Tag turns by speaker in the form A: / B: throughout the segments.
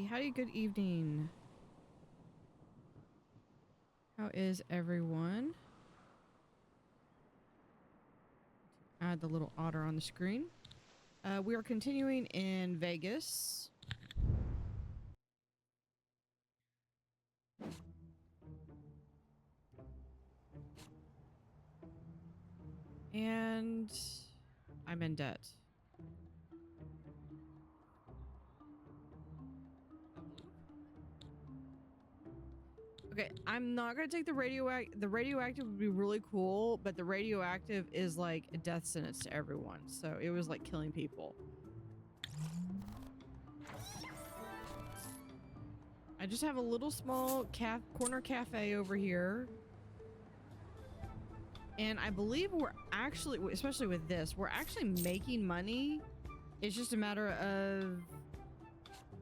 A: Howdy, good evening. How is everyone? Add the little otter on the screen. We are continuing in Vegas. And I'm in debt. Okay, I'm not gonna take the radioactive. The radioactive would be really cool, but the radioactive is like a death sentence to everyone. So it was like killing people. I just have a little small corner cafe over here. And I believe we're actually, especially with this, we're actually making money. It's just a matter of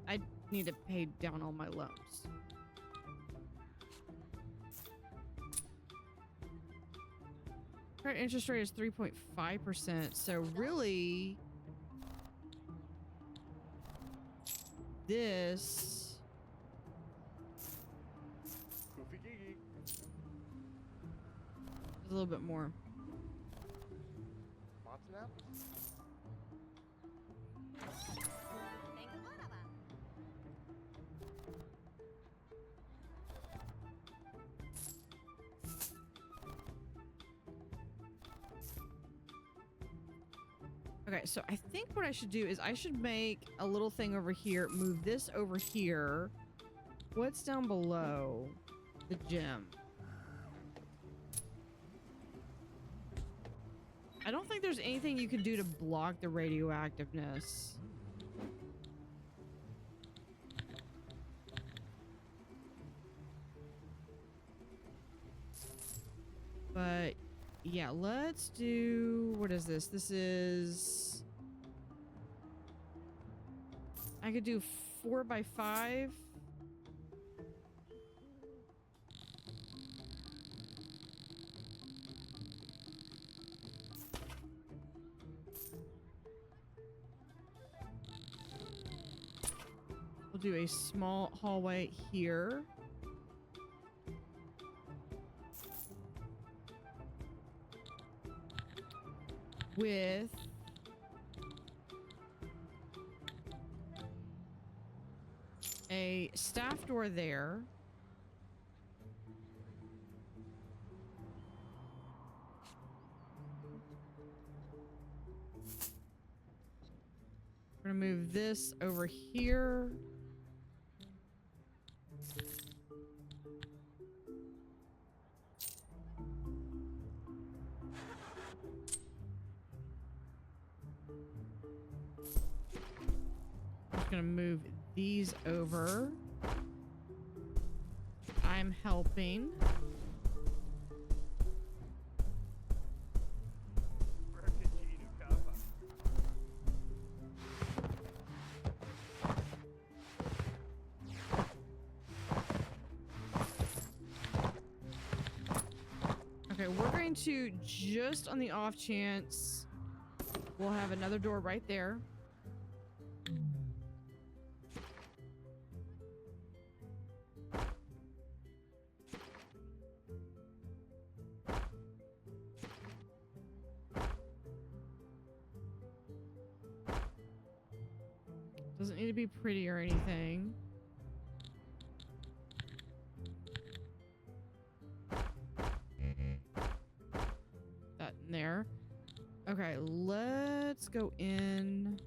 A: I need to pay down all my loans. Current interest rate is 3.5%. So really, this is a little bit more. Okay, so I think what I should do is I should make a little thing over here, move this over here. What's down below the gym? I don't think there's anything you can do to block the radioactiveness. But yeah, let's do, what is this? This is, I could do 4x5. We'll do a small hallway here. With a staff door there. We're gonna move this over here. Gonna move these over. I'm helping. Okay, we're going to, just on the off chance, we'll have another door right there. Doesn't need to be pretty or anything. there. Okay, let's go in.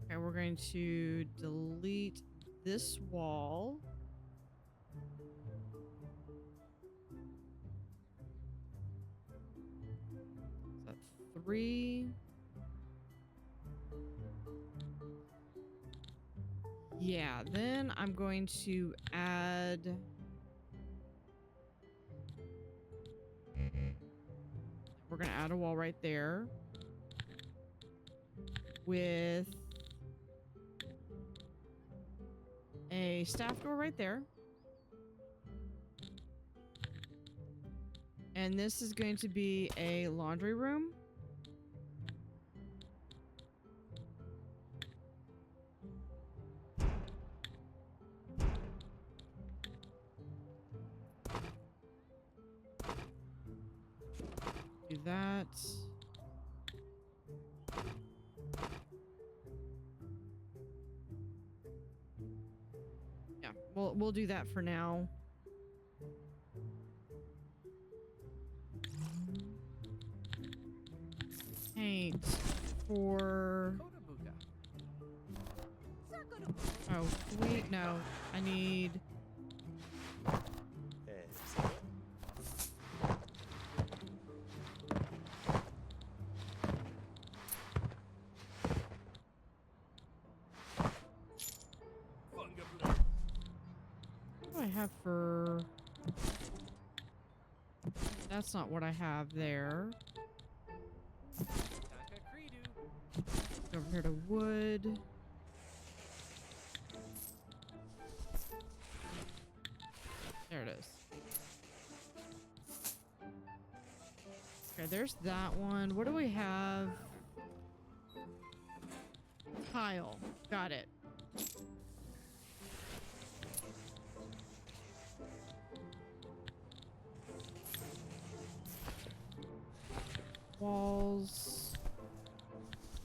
A: Okay, we're going to delete this wall. Is that 3? Yeah, then I'm going to add... We're going to add a wall right there. With a staff door right there. And this is going to be a laundry room. Do that. Yeah, we'll do that for now. Paint for... Oh, sweet. No, I need... What do I have for... That's not what I have there. Go over here to wood. There it is. Okay, there's that one. What do we have? Tile. Got it. Walls.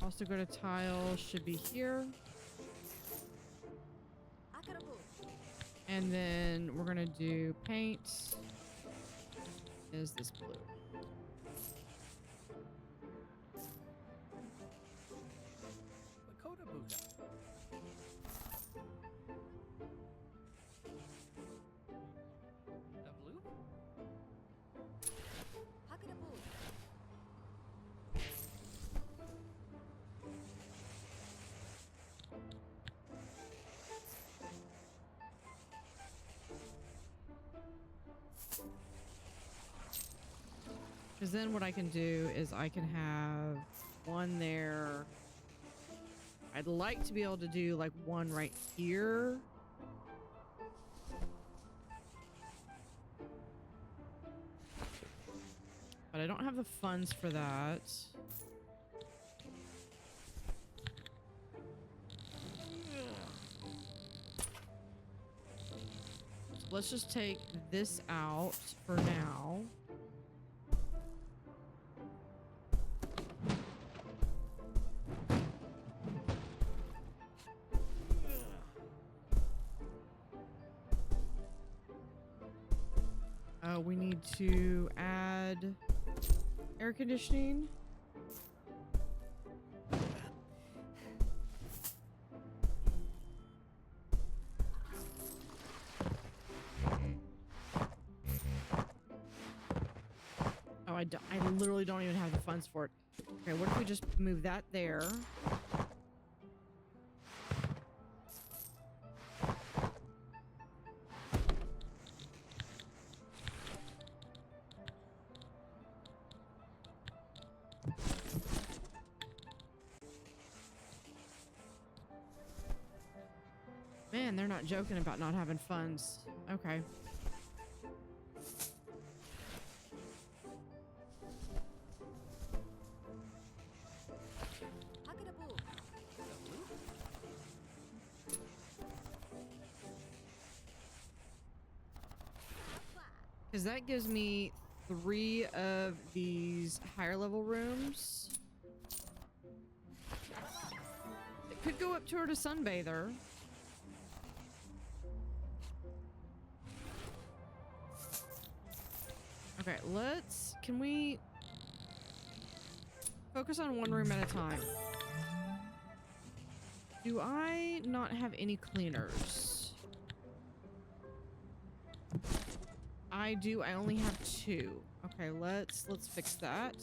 A: Also go to tile. Should be here. And then we're gonna do paint. Is this blue? Because then what I can do is I can have one there. I'd like to be able to do like one right here. But I don't have the funds for that. So let's just take this out for now. We need to add air conditioning. Oh, I literally don't even have the funds for it. Okay, what if we just move that there? Man, they're not joking about not having funds. Okay. Because that gives me 3 of these higher level rooms. It could go up toward a sunbather. Okay, can we focus on one room at a time? Do I not have any cleaners? I do. I only have 2. Okay, let's fix that.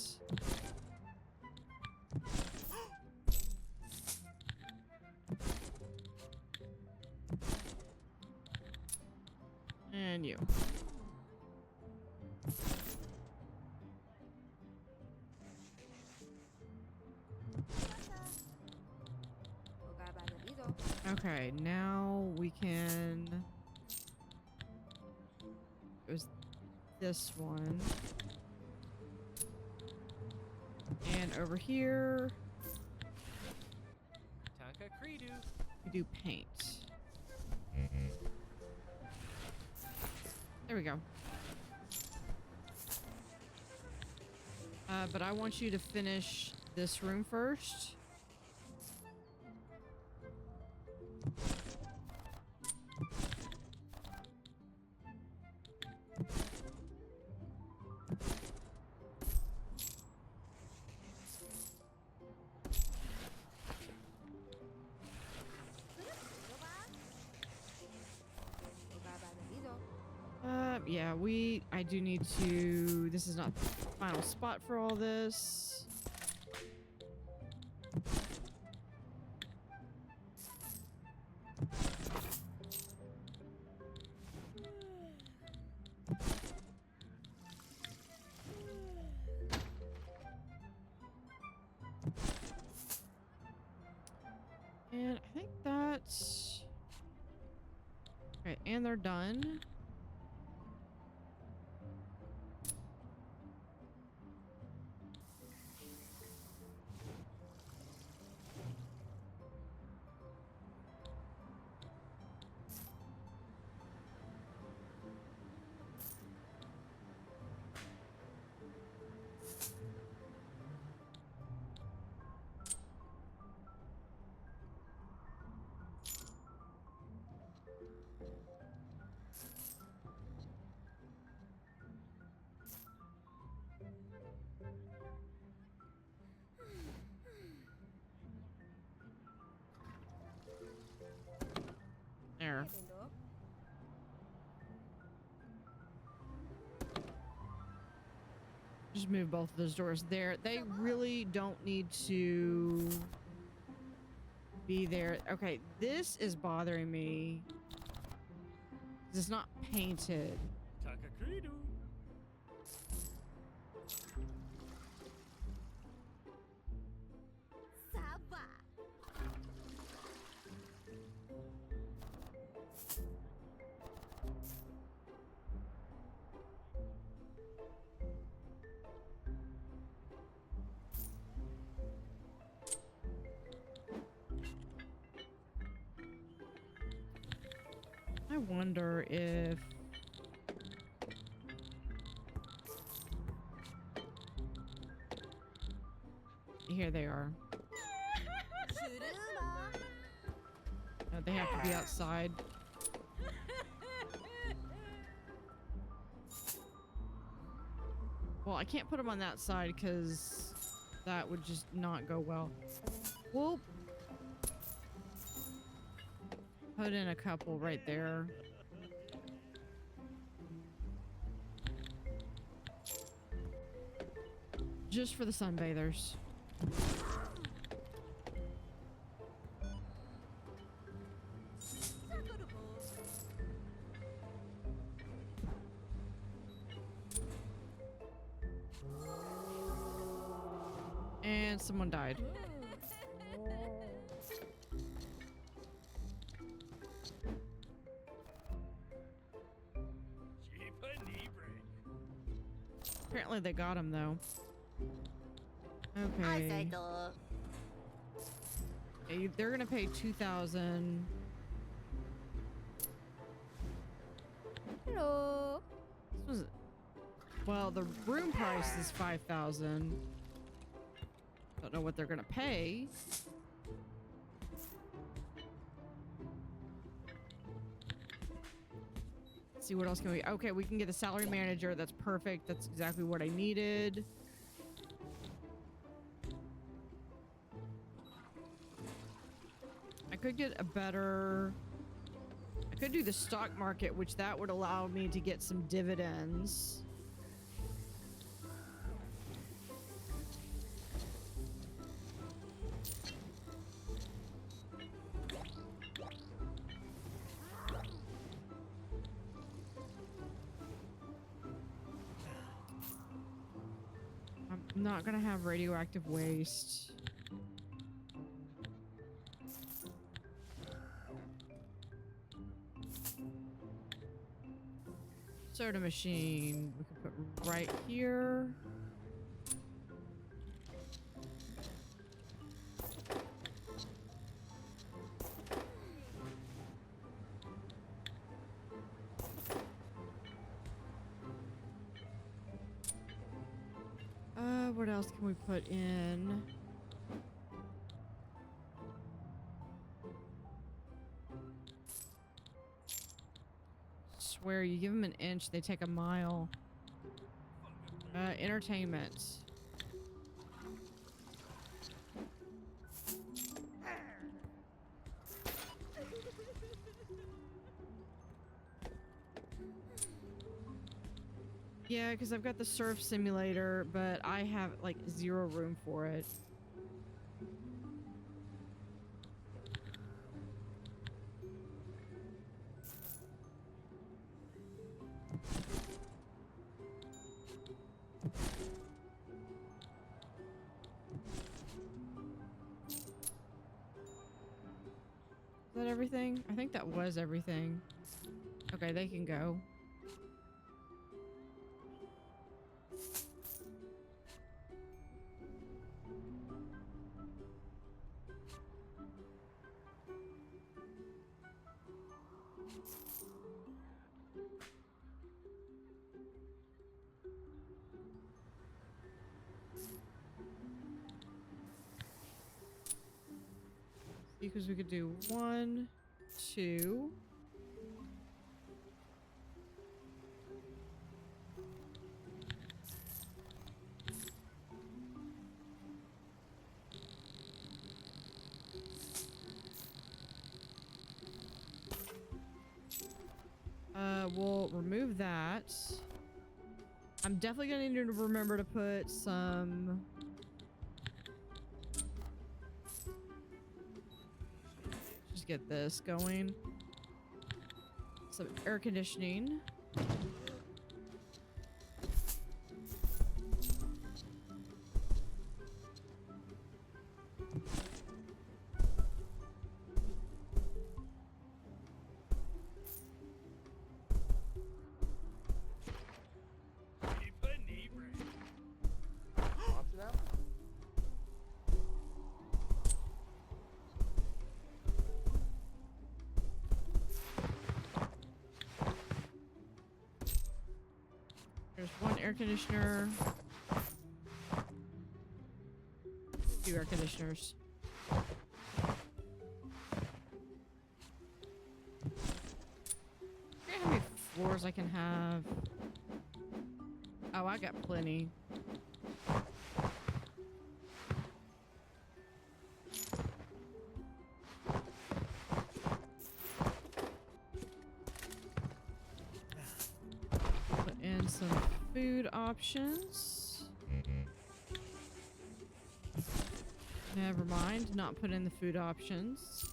A: And you. Okay, now we can... It was this one. And over here... we do paint. There we go. But I want you to finish this room first. Yeah, I do need to, this is not the final spot for all this. And I think that's... Okay, and they're done. There. Just move both of those doors there. They really don't need to be there. Okay, this is bothering me. It's not painted. I wonder if... Here they are. No, they have to be outside. Well, I can't put them on that side because that would just not go well. We'll put in a couple right there. Just for the sunbathers. And someone died. Apparently they got him though. Okay. Okay, they're gonna pay 2,000.
B: Hello.
A: This was Well, the room price is 5,000. Don't know what they're gonna pay. Let's see what else can we. Okay, we can get a salary manager. That's perfect. That's exactly what I needed. I could get a better. I could do the stock market, which that would allow me to get some dividends. I'm not gonna have radioactive waste. Soda machine we can put right here. What else can we put in? Swear, you give them an inch, they take a mile. Entertainment. Yeah, because I've got the surf simulator, but I have like 0 room for it. Is that everything? I think that was everything. Okay, they can go. Because we could do 1, 2. We'll remove that. I'm definitely gonna need to remember to put some. Just get this going. Some air conditioning. There's 1 air conditioner. 2 air conditioners. I forget how many floors I can have. Oh, I got plenty. Put in some food options. Never mind, not put in the food options.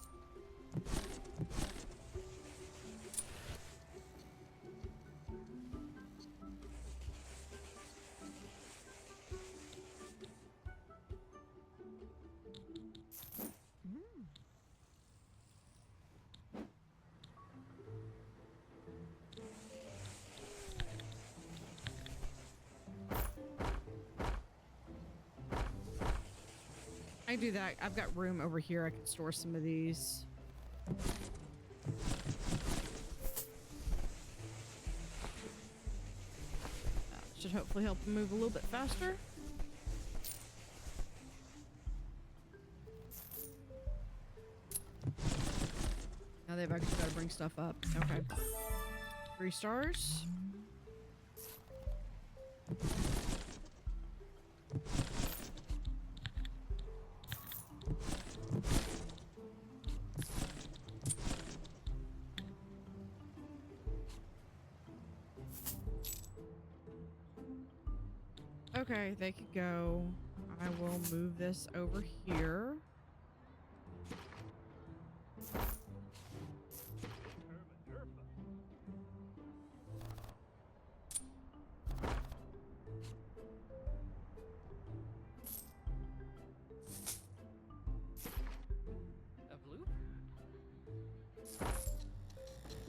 A: I do that. I've got room over here. I can store some of these. Should hopefully help them move a little bit faster. Now they've actually got to bring stuff up. Okay. 3 stars. Okay, they could go. I will move this over here.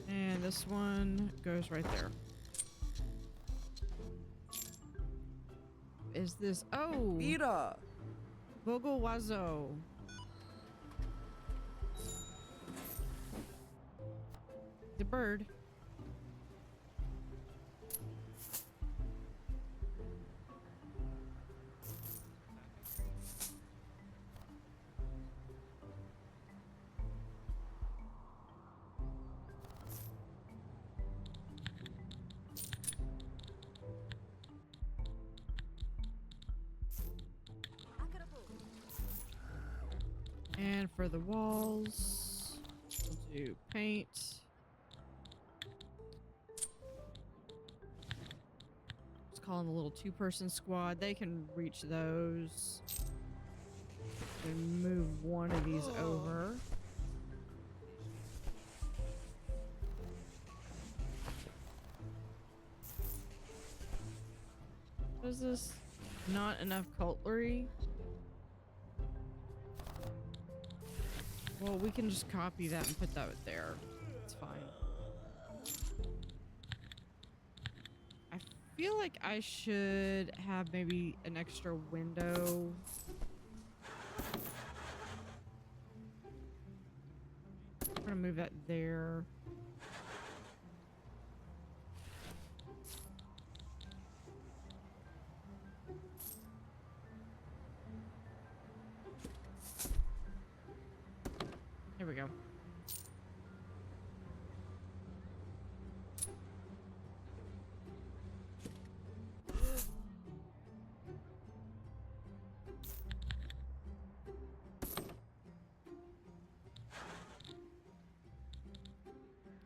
A: And this one goes right there. Is this? Oh!
B: Mira!
A: Vogelwazo. The bird. And for the walls, we'll do paint. Let's call them a little 2-person squad. They can reach those. And move one of these over. What is this? Not enough cutlery? Well, we can just copy that and put that there. It's fine. I feel like I should have maybe an extra window. I'm gonna move that there. Here we go.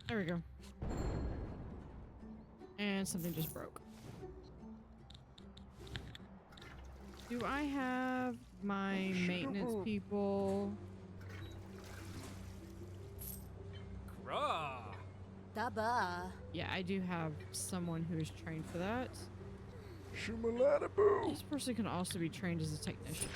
A: There we go. And something just broke. Do I have my maintenance people?
C: Daba.
A: Yeah, I do have someone who is trained for that.
B: Shumaladaboo!
A: This person can also be trained as a technician.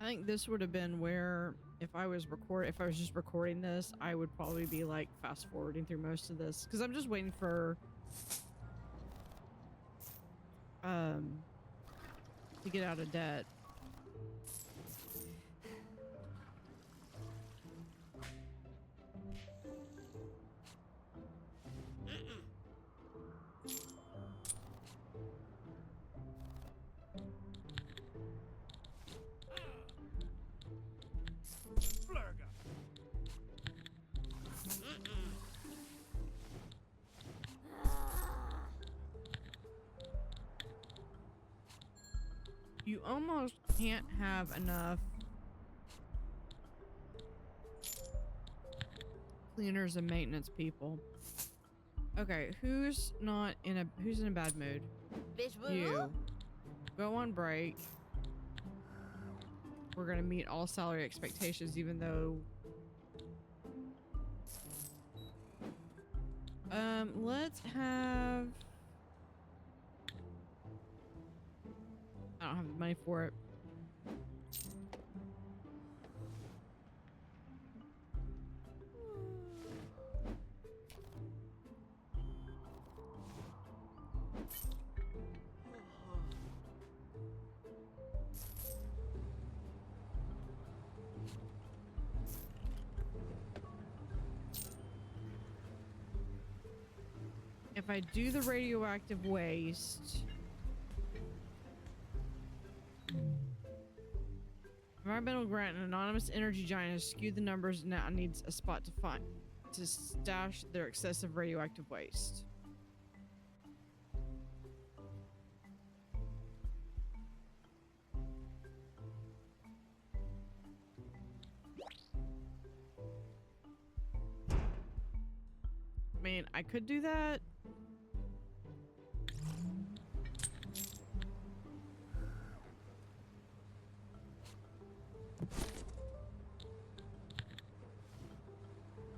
A: I think this would have been where if I was just recording this, I would probably be like fast forwarding through most of this because I'm just waiting for to get out of debt. You almost can't have enough cleaners and maintenance people. Okay, who's in a bad mood? You. Go on break. We're gonna meet all salary expectations even though let's have I don't have the money for it. If I do the radioactive waste, environmental grant, an anonymous energy giant has skewed the numbers and now needs a spot to stash their excessive radioactive waste. I mean, I could do that.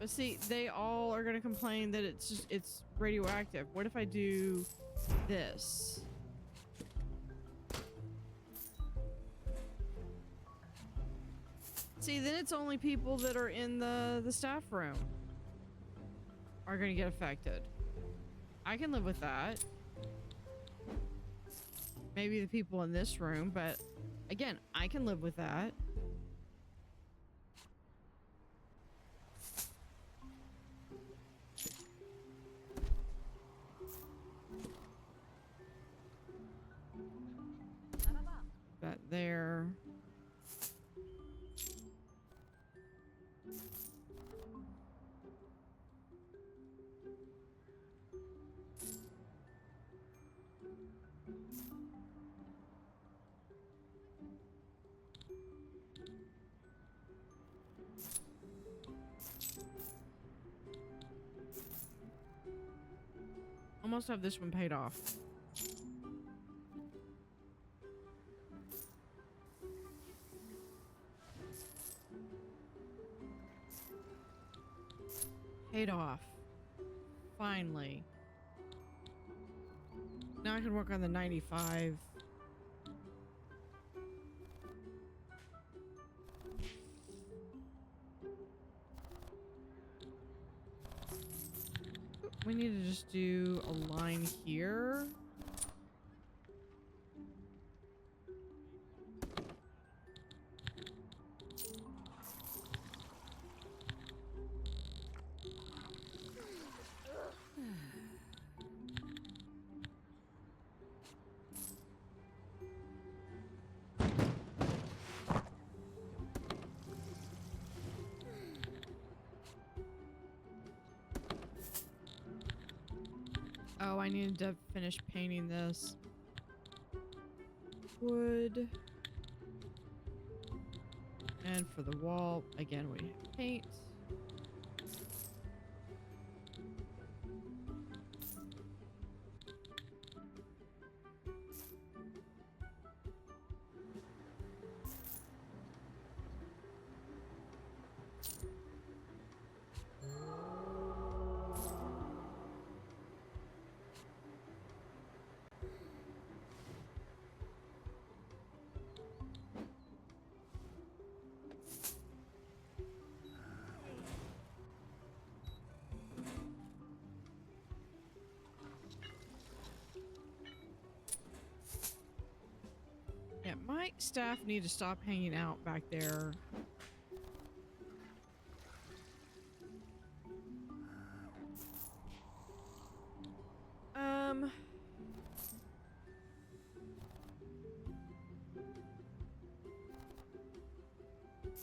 A: But see, they all are gonna complain that it's radioactive. What if I do this? See, then it's only people that are in the staff room are gonna get affected. I can live with that. Maybe the people in this room, but again, I can live with that. That there. Almost have this one paid off. Paid off. Finally. Now I can work on the 95. We need to just do a line here. Oh, I needed to finish painting this. Wood. And for the wall, again, we have paint. staff need to stop hanging out back there.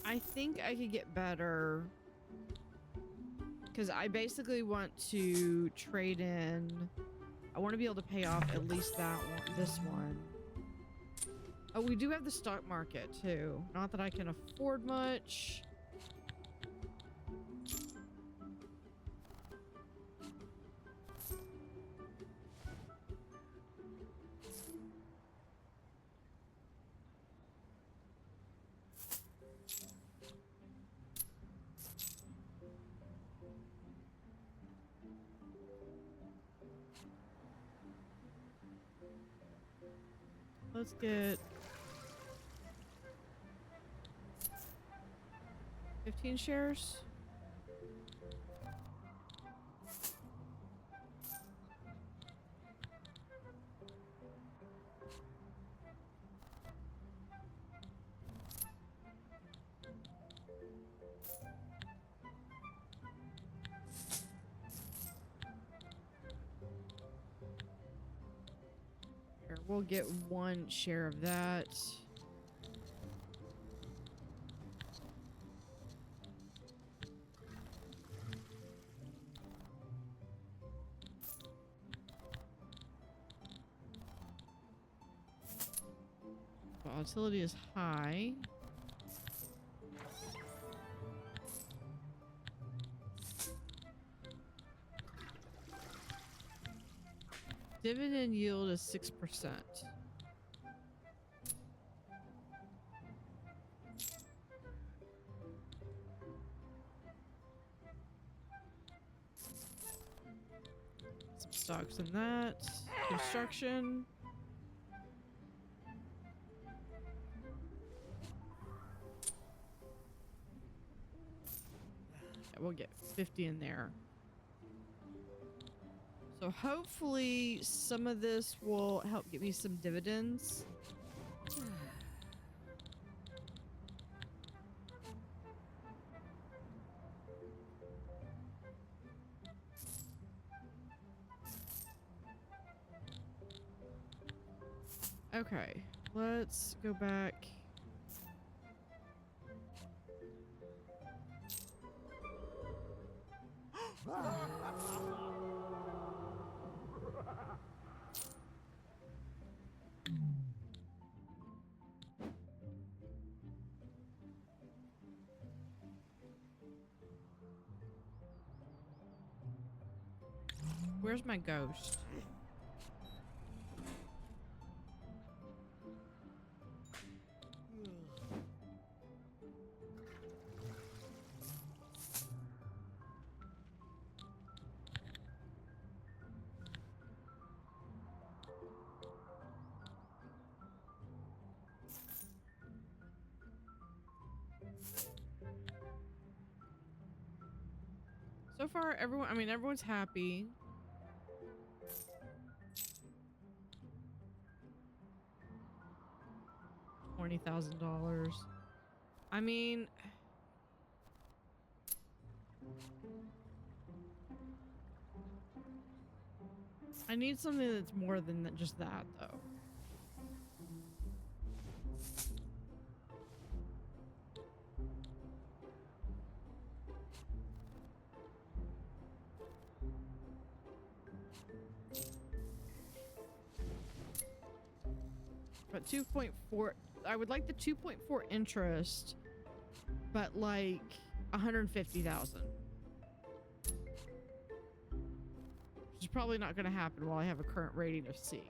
A: I think I could get better because I basically want to trade in. I want to be able to pay off at least that one, this one. Oh, we do have the stock market too. Not that I can afford much. Let's get 15 shares. Here, we'll get 1 share of that. Volatility is high. Dividend yield is 6%. Some stocks in that. Construction. Yeah, we'll get 50 in there. So hopefully some of this will help get me some dividends. Okay, let's go back. Where's my ghost? So far, everyone's happy. $20,000. I mean, I need something that's more than just that, though. But 2.4, I would like the 2.4 interest, but like 150,000. Which is probably not going to happen while I have a current rating of C.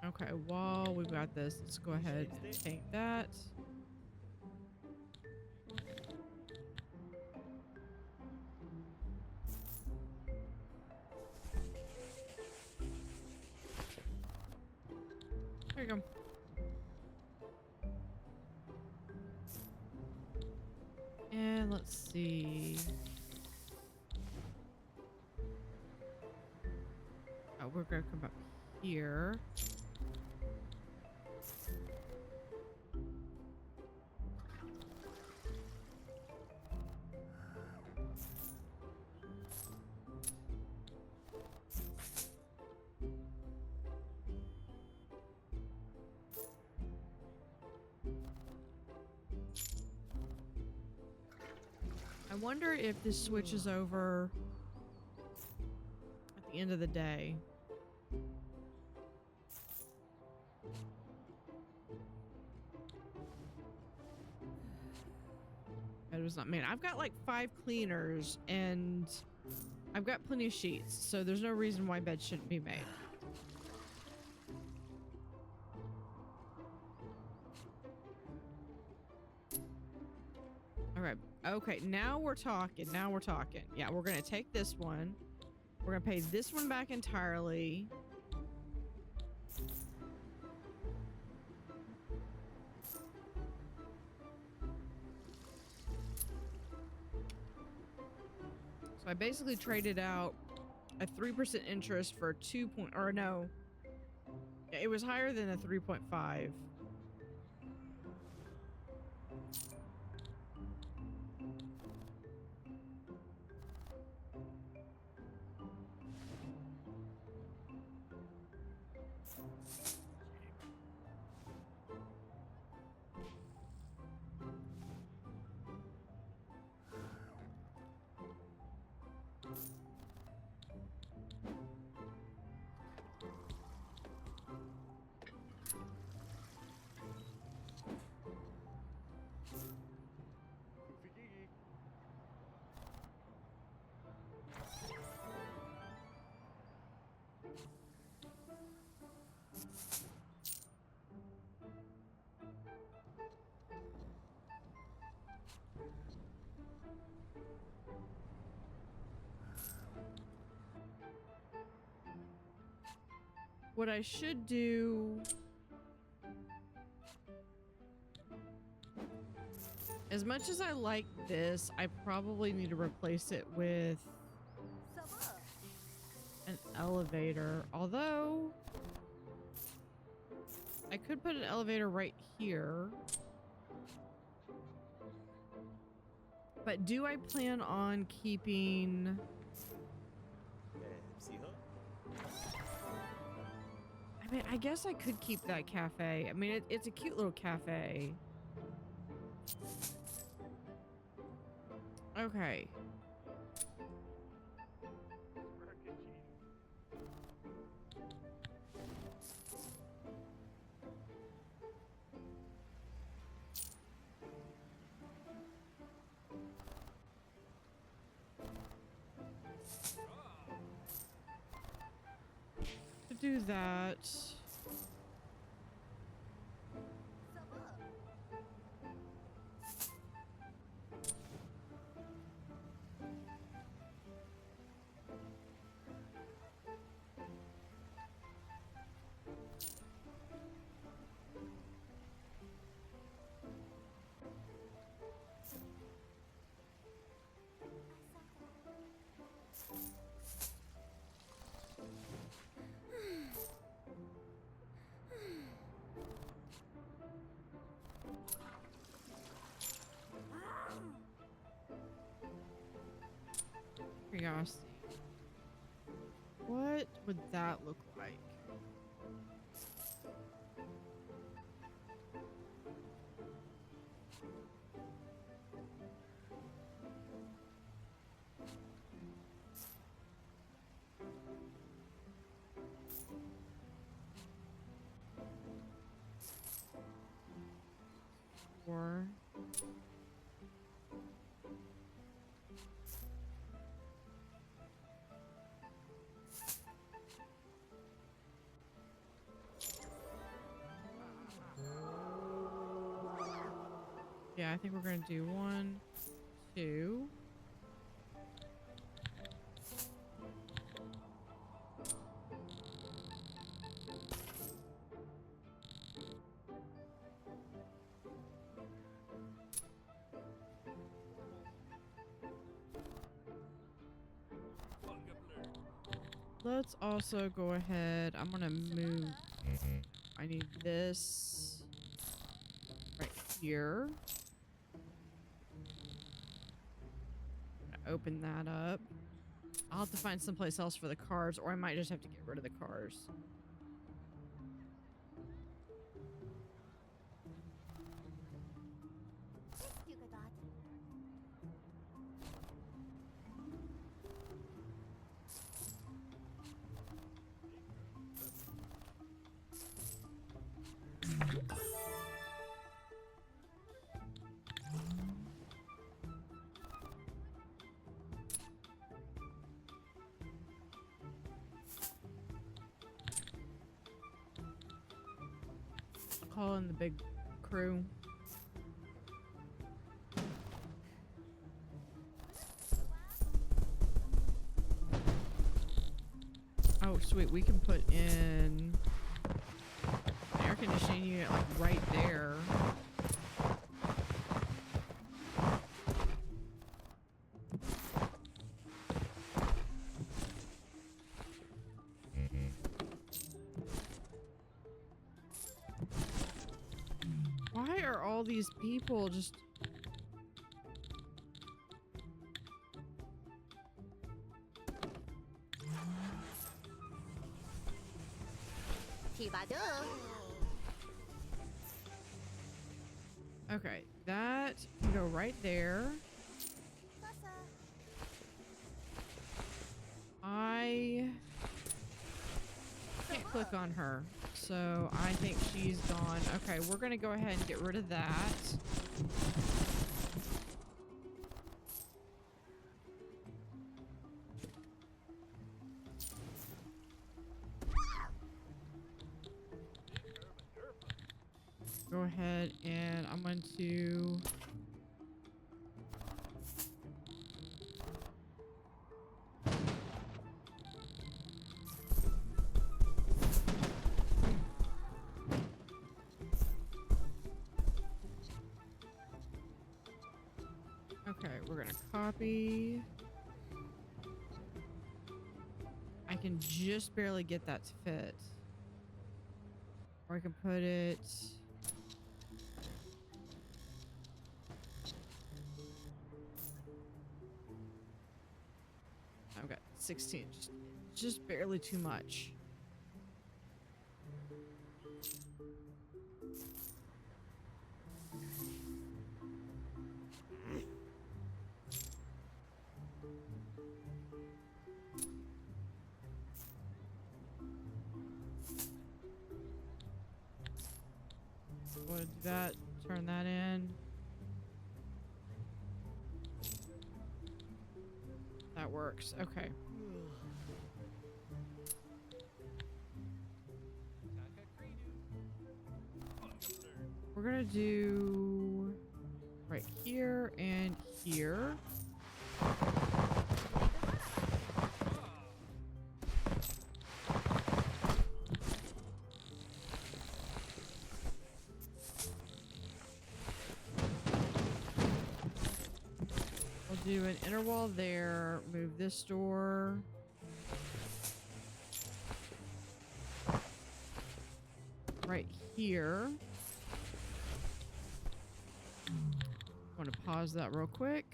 A: Okay, while we've got this, let's go ahead and take that. let's see. Oh, we're gonna come up here. I wonder if this switches over at the end of the day. It was not. Man, I've got like 5 cleaners and I've got plenty of sheets, so there's no reason why beds shouldn't be made. All right. Okay, now we're talking. Now we're talking. Yeah, we're gonna take this one. We're gonna pay this one back entirely. So I basically traded out a 3% interest for 2 point, or no, it was higher than a 3.5. What I should do, as much as I like this, I probably need to replace it with an elevator. Although, I could put an elevator right here. But do I plan on keeping... I mean, I guess I could keep that cafe. I mean, it's a cute little cafe. Okay. To do that. Curiosity. What would that look like? Or yeah, I think we're gonna do 1, 2. let's also go ahead. I'm gonna move. I need this right here. Open that up. I'll have to find someplace else for the cars, or I might just have to get rid of the cars. Call in the big crew. Oh, sweet. We can put in an air conditioning unit like right there. Why are all these people just... Okay, that can go right there. I can't click on her, so I think she's gone. Okay, we're gonna go ahead and get rid of that. Go ahead and I'm going to... Okay, we're gonna copy. I can just barely get that to fit. Or I can put it... I've got 16, just barely too much. We'll do that, turn that in. That works. Okay. We're gonna do right here and here. Do an inner wall there, move this door. Right here. I want to pause that real quick.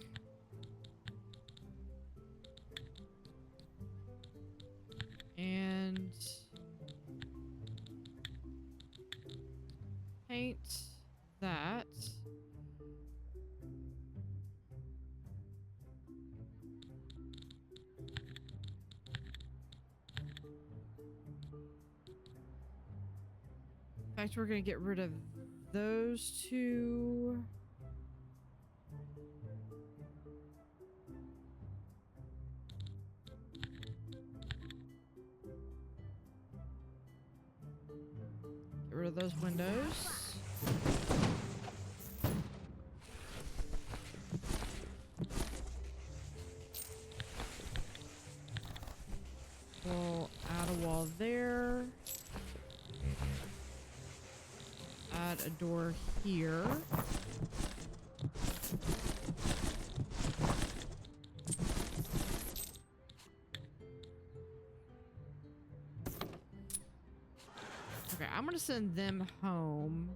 A: And paint that. In fact, we're going to get rid of those two. Get rid of those windows. We'll add a wall there. Add a door here. Okay, I'm gonna send them home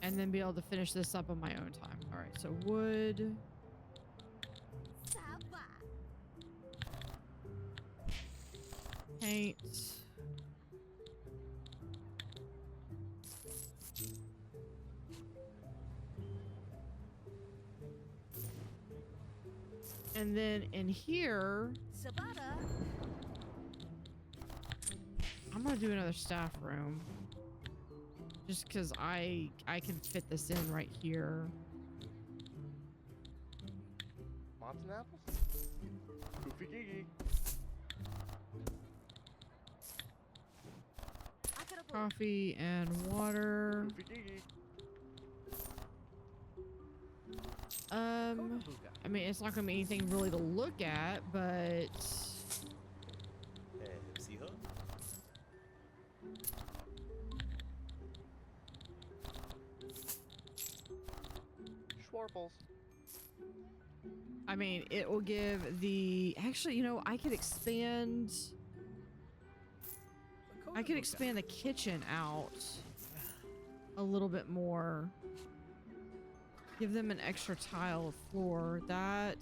A: and then be able to finish this up on my own time. All right, so wood. Paint. And then in here, I'm gonna do another staff room. Just because I can fit this in right here.
B: Mods and apples? Goofy Gigi.
A: Coffee and water.
B: Goofy Gigi.
A: I mean, it's not gonna be anything really to look at, but
B: See her? Schwarples.
A: I mean, it will give the... Actually, you know, I could expand the kitchen out a little bit more. Give them an extra tile floor. That,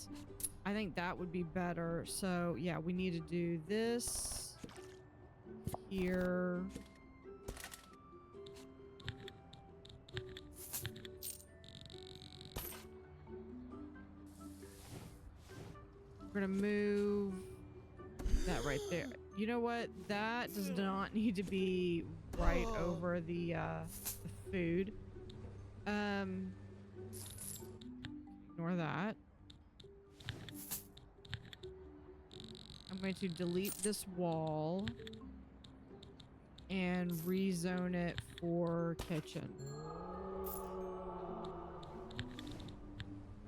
A: I think that would be better. So yeah, we need to do this here. We're gonna move that right there. You know what? That does not need to be right over the food. Ignore that. I'm going to delete this wall and rezone it for kitchen.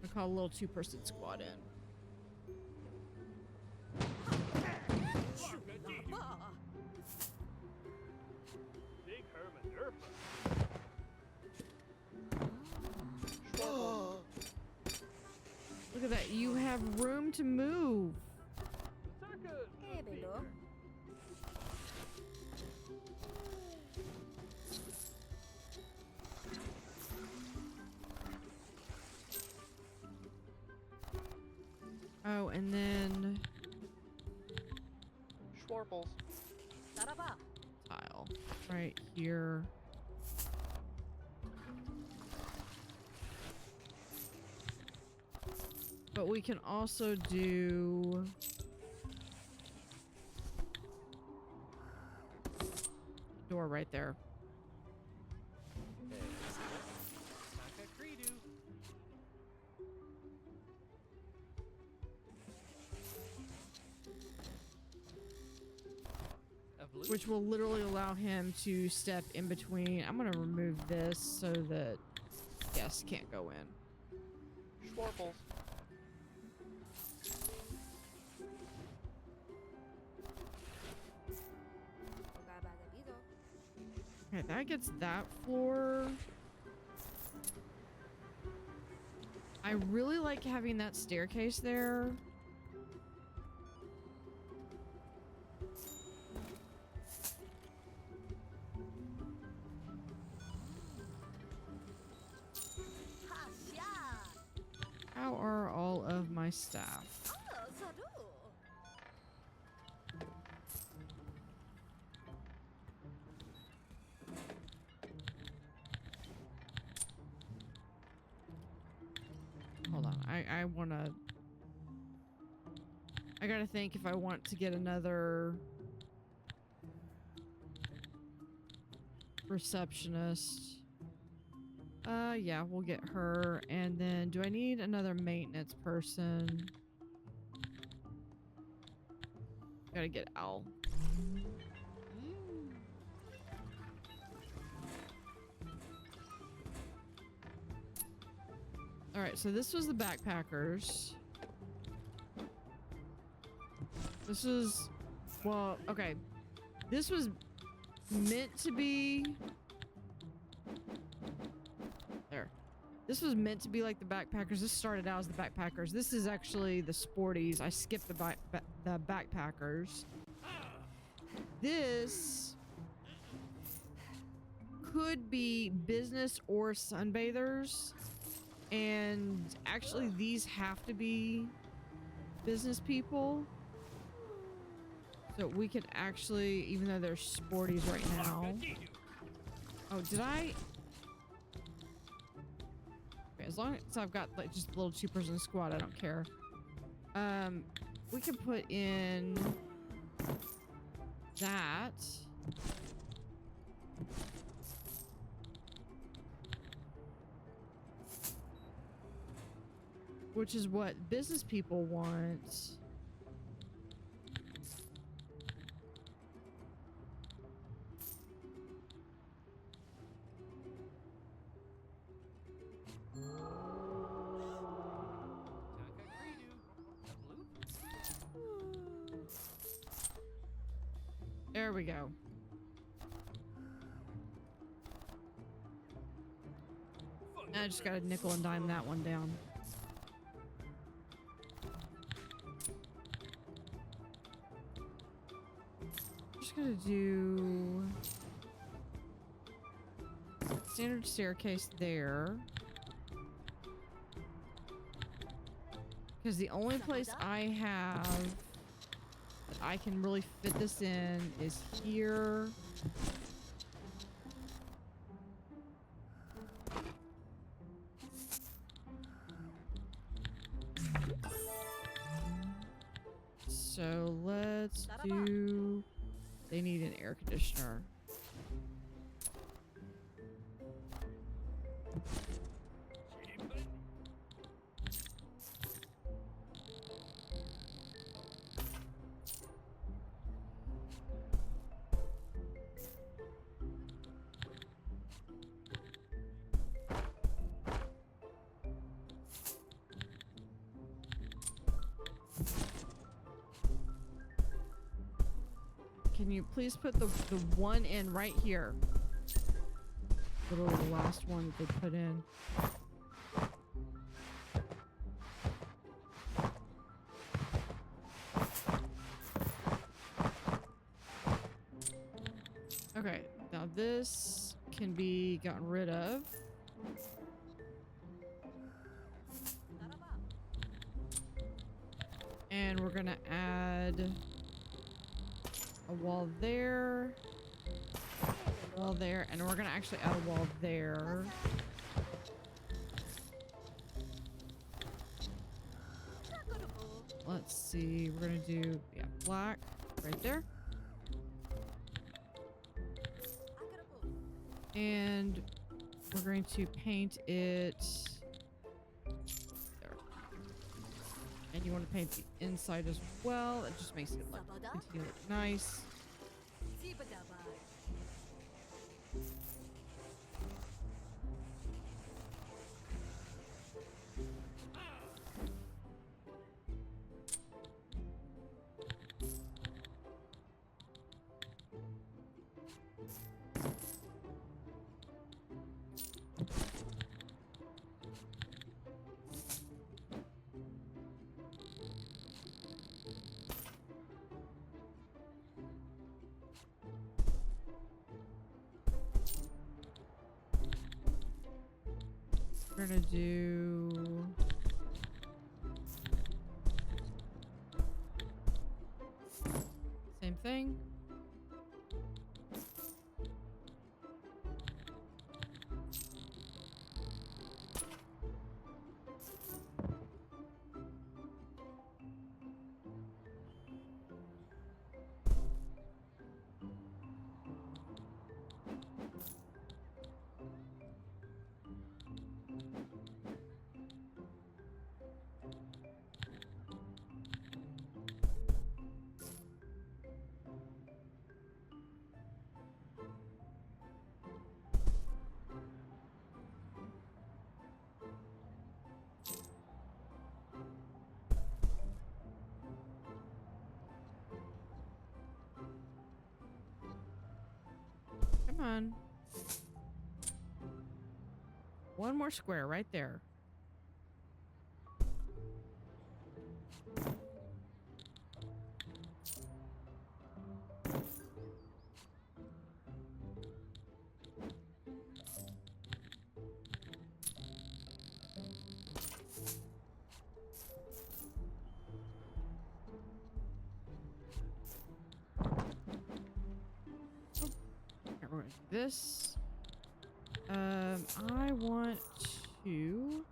A: I'll call a little two-person squad in. Look at that. You have room to move. Oh, and then
B: Schwarples.
A: tile right here. But we can also do door right there. Which will literally allow him to step in between. I'm gonna remove this so that guests can't go in.
B: Schwarples.
A: Okay, that gets that floor. I really like having that staircase there. How are all of my staff? Hold on, I wanna... I gotta think if I want to get another receptionist. Yeah, we'll get her. And then, do I need another maintenance person? Gotta get Al. Alright, so this was the backpackers. This was... Well, okay. This was meant to be... There. This was meant to be like the backpackers. This started out as the backpackers. This is actually the sporties. I skipped the backpackers. This could be business or sunbathers. And actually these have to be business people. So we could actually, even though they're sporties right now. Oh, did I? Okay, as long as I've got like just a little 2-person squad, I don't care. We can put in that. Which is what business people want. There we go. I just gotta nickel and dime that one down. Just gonna do standard staircase there. Because the only place I have that I can really fit this in is here. So let's do, they need an air conditioner. Can you please put the one in right here? The last one that they put in. Okay, now this can be gotten rid of. And we're gonna add a wall there, wall there, and we're gonna actually add a wall there. Let's see, we're gonna do, yeah, black right there. And we're going to paint it there. And you want to paint the inside as well. It just makes it look, continue to look nice. We're gonna do same thing. Come on. One more square right there. this. I want to.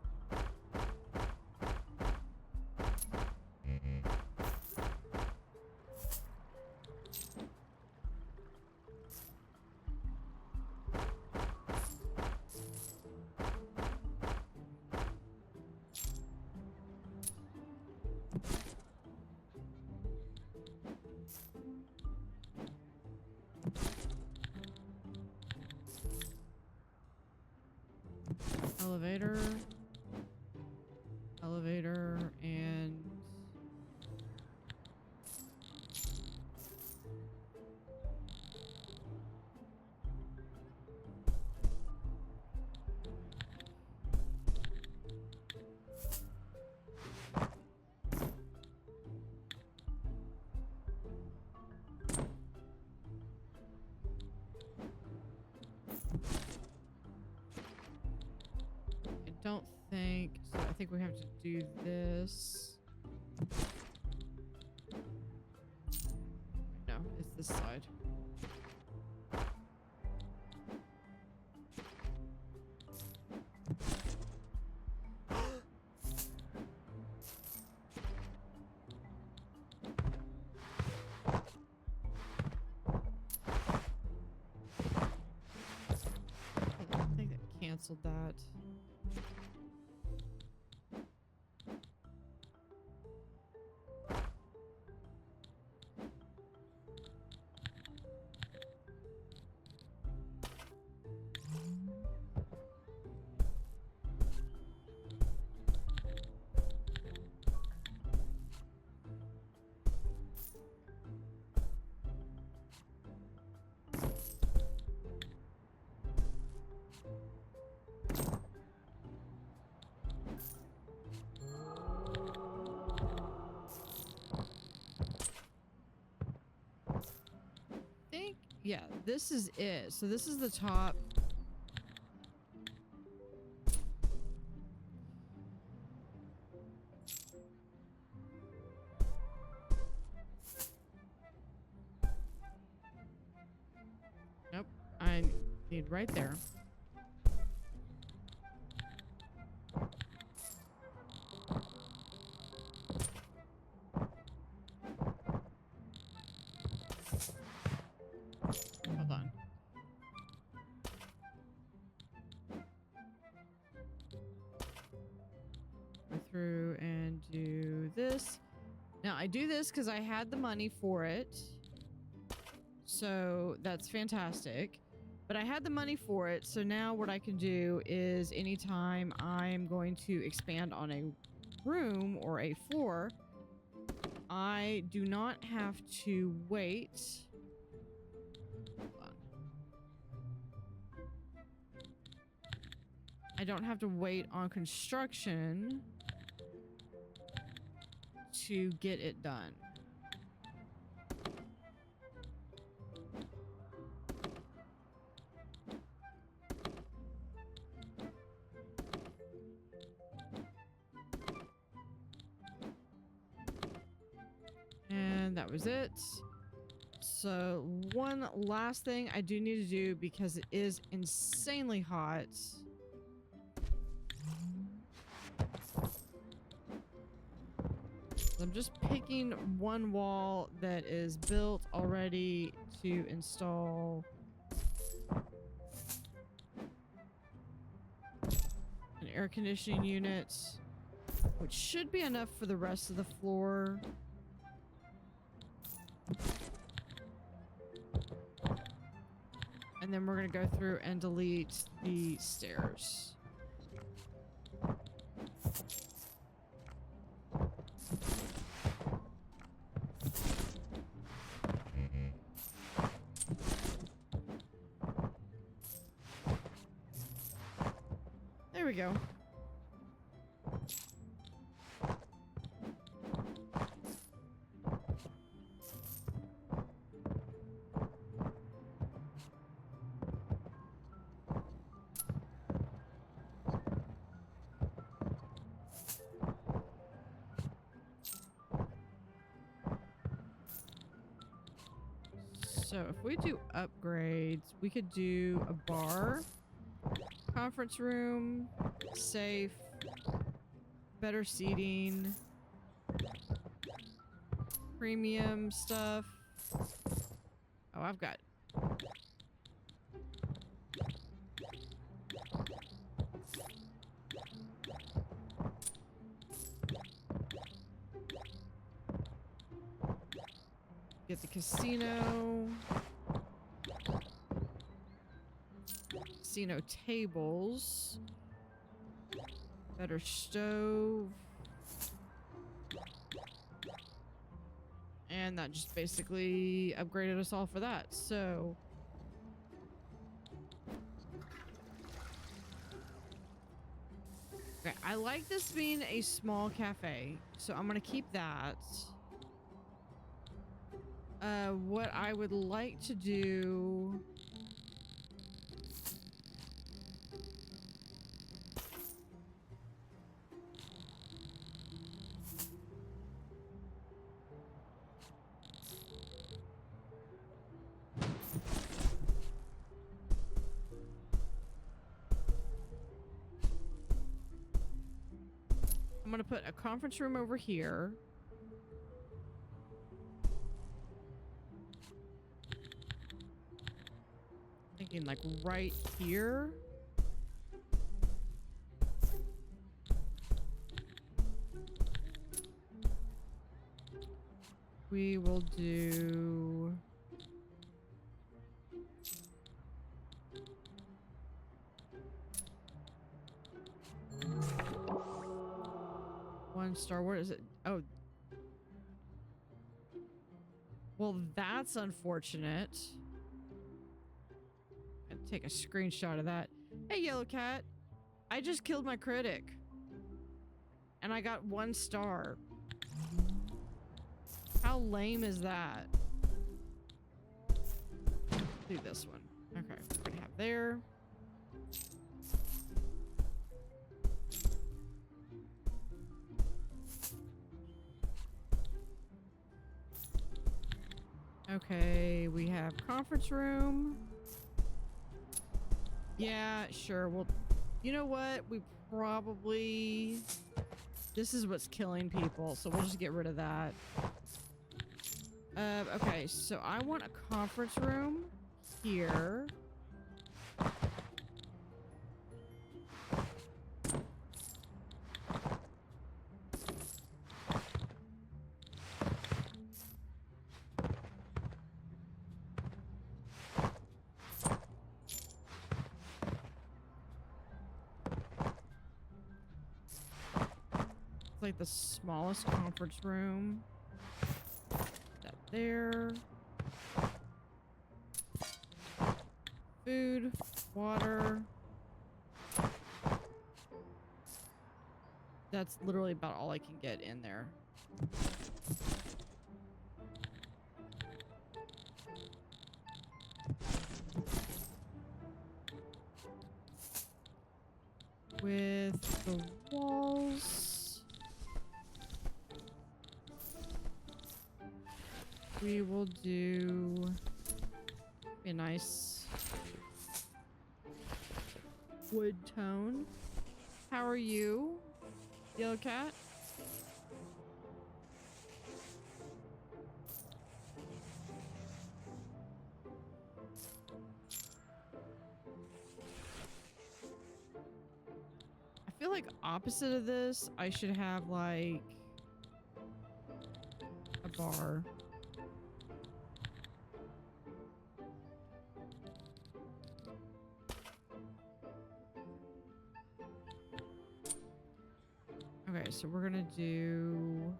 A: Elevator. Elevator and I don't think so. I think we have to do this. No, it's this side. I think that canceled that. Yeah, this is it. So this is the top. Nope, I need right there. Hold on. Go through and do this. Now I do this because I had the money for it. So that's fantastic. But I had the money for it. So now what I can do is anytime I'm going to expand on a room or a floor, I do not have to wait. Hold on. I don't have to wait on construction to get it done. And that was it. So one last thing I do need to do because it is insanely hot. I'm just picking one wall that is built already to install an air conditioning unit, which should be enough for the rest of the floor. And then we're going to go through and delete the stairs. There we go. So if we do upgrades, we could do a bar, conference room, safe, better seating, premium stuff. Oh, I've got get the casino. Casino tables. Better stove. And that just basically upgraded us all for that. So okay, I like this being a small cafe, so I'm gonna keep that. What I would like to do, I'm gonna put a conference room over here. Thinking like right here. We will do one star. Where is it? Oh. Well, that's unfortunate. I'll take a screenshot of that. Hey, Yellow Cat. I just killed my critic. And I got 1 star. How lame is that? Do this one. Okay, we're gonna have there. Okay, we have conference room. Yeah, sure. Well, you know what? We probably... This is what's killing people, so we'll just get rid of that. Okay, so I want a conference room here. It's like the smallest conference room. That there. Food, water. That's literally about all I can get in there. With the walls, we will do a nice wood tone. How are you, Yellow Cat? I feel like opposite of this, I should have like a bar. Okay, so we're gonna do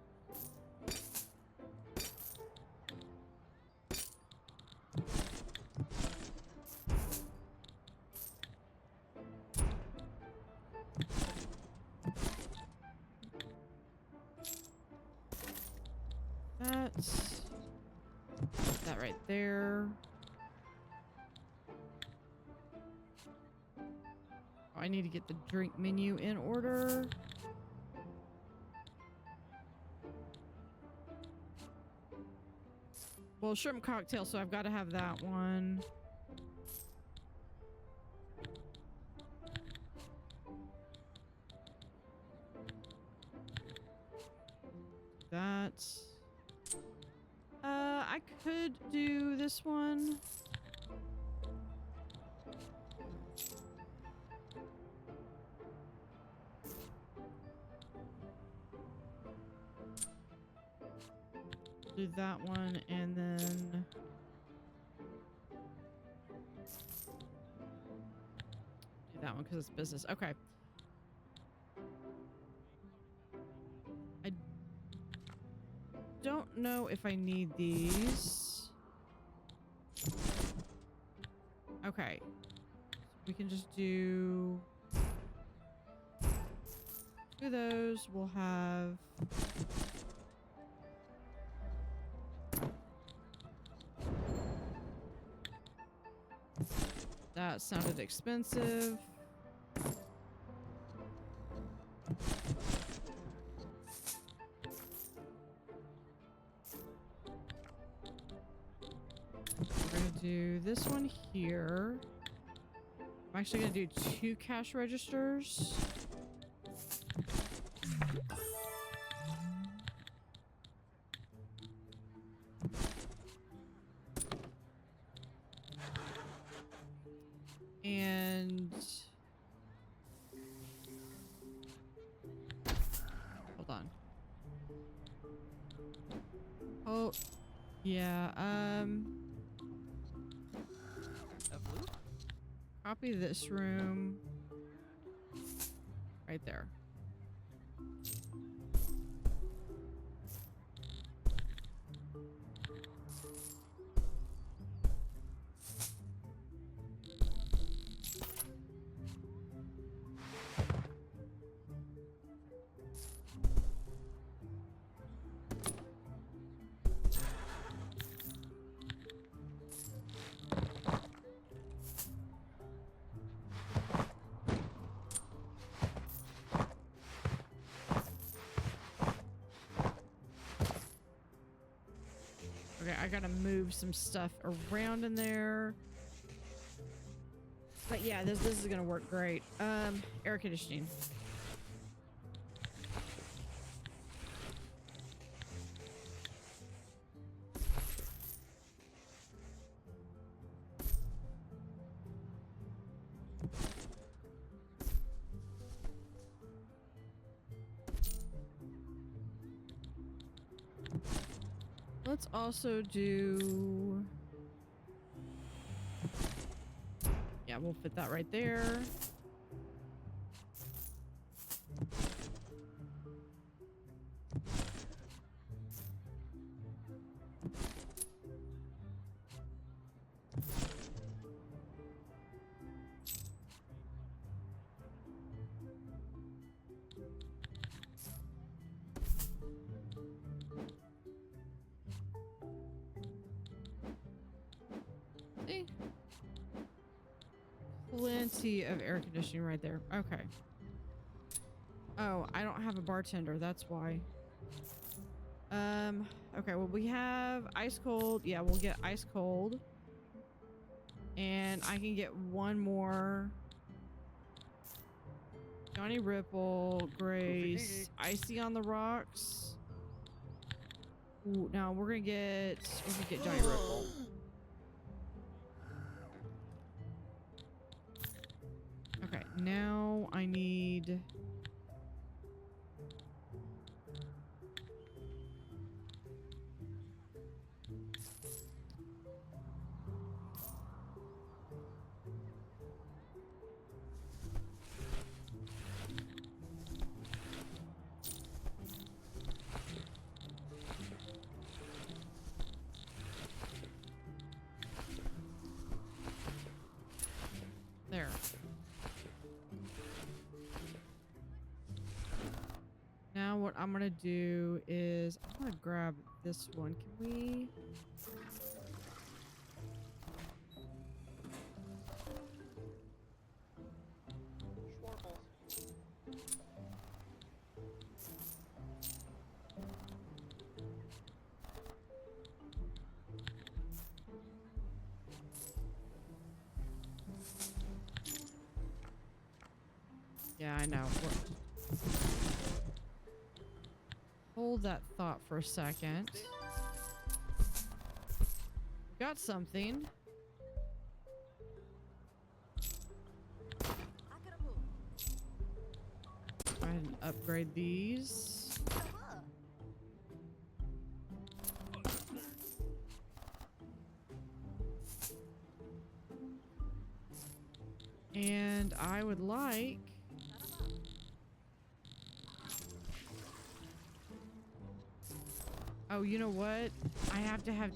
A: that right there. Oh, I need to get the drink menu in order. Well, shrimp cocktail, so I've got to have that one. That. I could do this one. Do that one and then do that one because it's business. Okay. I don't know if I need these. Okay. We can just do two of those. We'll have that sounded expensive. We're gonna do this one here. I'm actually gonna do 2 cash registers. And hold on. Oh, yeah. Copy this room right there. Okay, I gotta move some stuff around in there. But yeah, this is gonna work great. Air conditioning. Let's also do... Yeah, we'll fit that right there. See? Plenty of air conditioning right there. Okay. Oh, I don't have a bartender. That's why. Okay, well, we have ice cold. Yeah, we'll get ice cold. And I can get one more. Johnny Ripple, Grace, Icy on the Rocks. Ooh, now we're gonna get Johnny Ripple. Okay, now I need... There. Now what I'm gonna do is I'm gonna grab this one. Can we? I know. Hold that thought for a second. Got something. Go ahead and upgrade these. And I would like... Oh, you know what? I have to have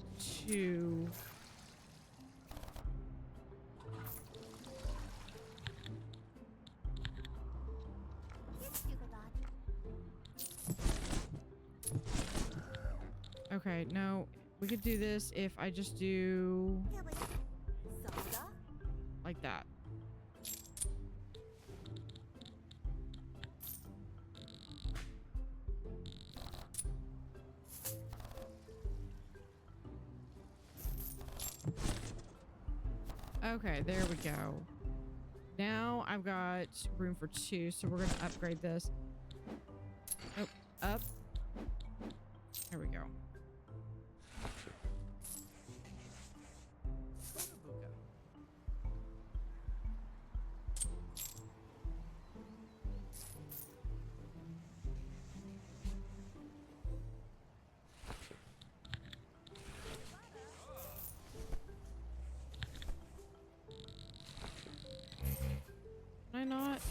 A: 2. Okay, no. We could do this if I just do... like that. Okay, there we go. Now I've got room for 2, so we're gonna upgrade this. Oh, up. There we go. Can I not?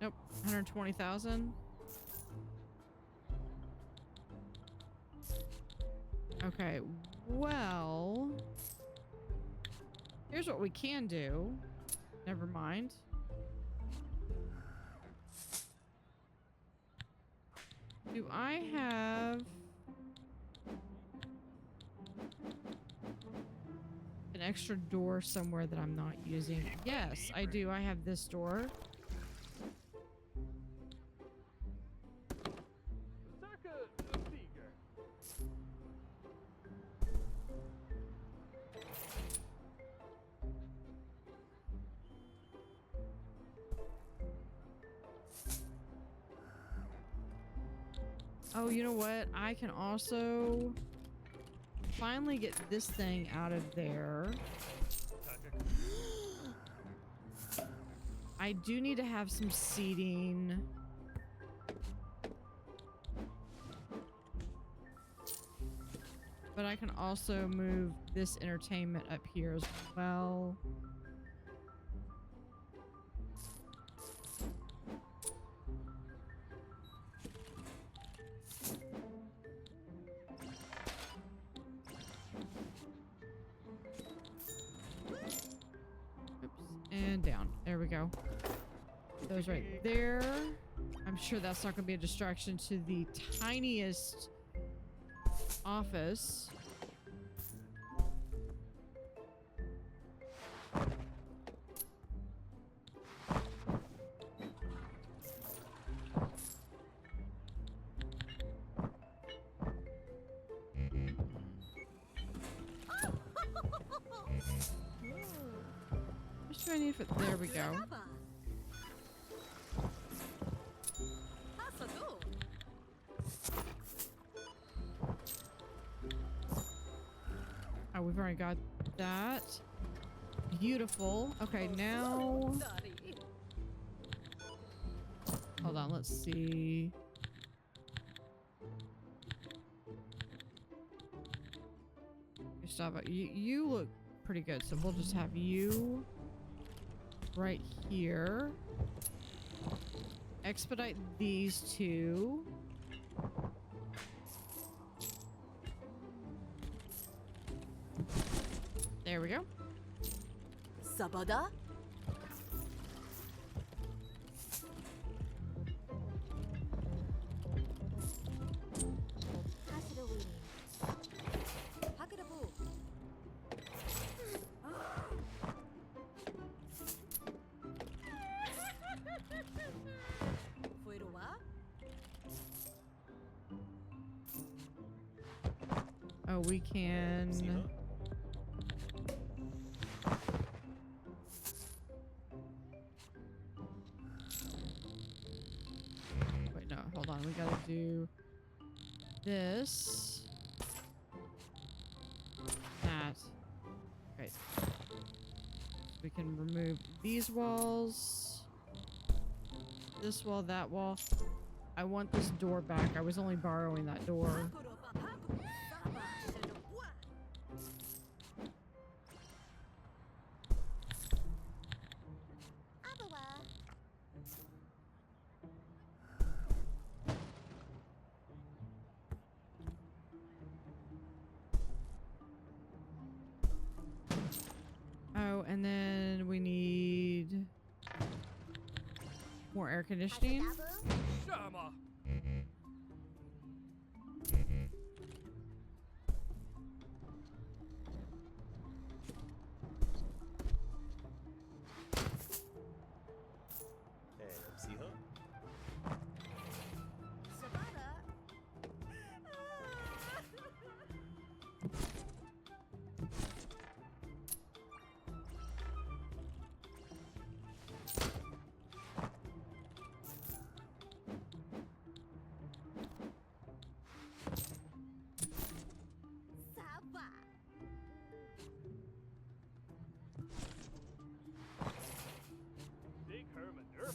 A: Nope. 120,000. Okay. Well, here's what we can do. Never mind. Do I have an extra door somewhere that I'm not using? Yes, I do. I have this door. Oh, you know what? I can also finally get this thing out of there. I do need to have some seating. But I can also move this entertainment up here as well. And down. There we go. Those right there. I'm sure that's not going to be a distraction to the tiniest office. What do I need for... There we go. Oh, we've already got that. Beautiful. Okay, now... Hold on, let's see. Stop it. You look pretty good, so we'll just have you right here. Expedite these 2. There we go.
C: Sabada?
A: Oh, we can.
D: See her?
A: Wait, no, hold on. We gotta do this. That. Okay. We can remove these walls. This wall, that wall. I want this door back. I was only borrowing that door. Oh, and then we need more air conditioning.
D: And see her?
E: Big Herman Nerf.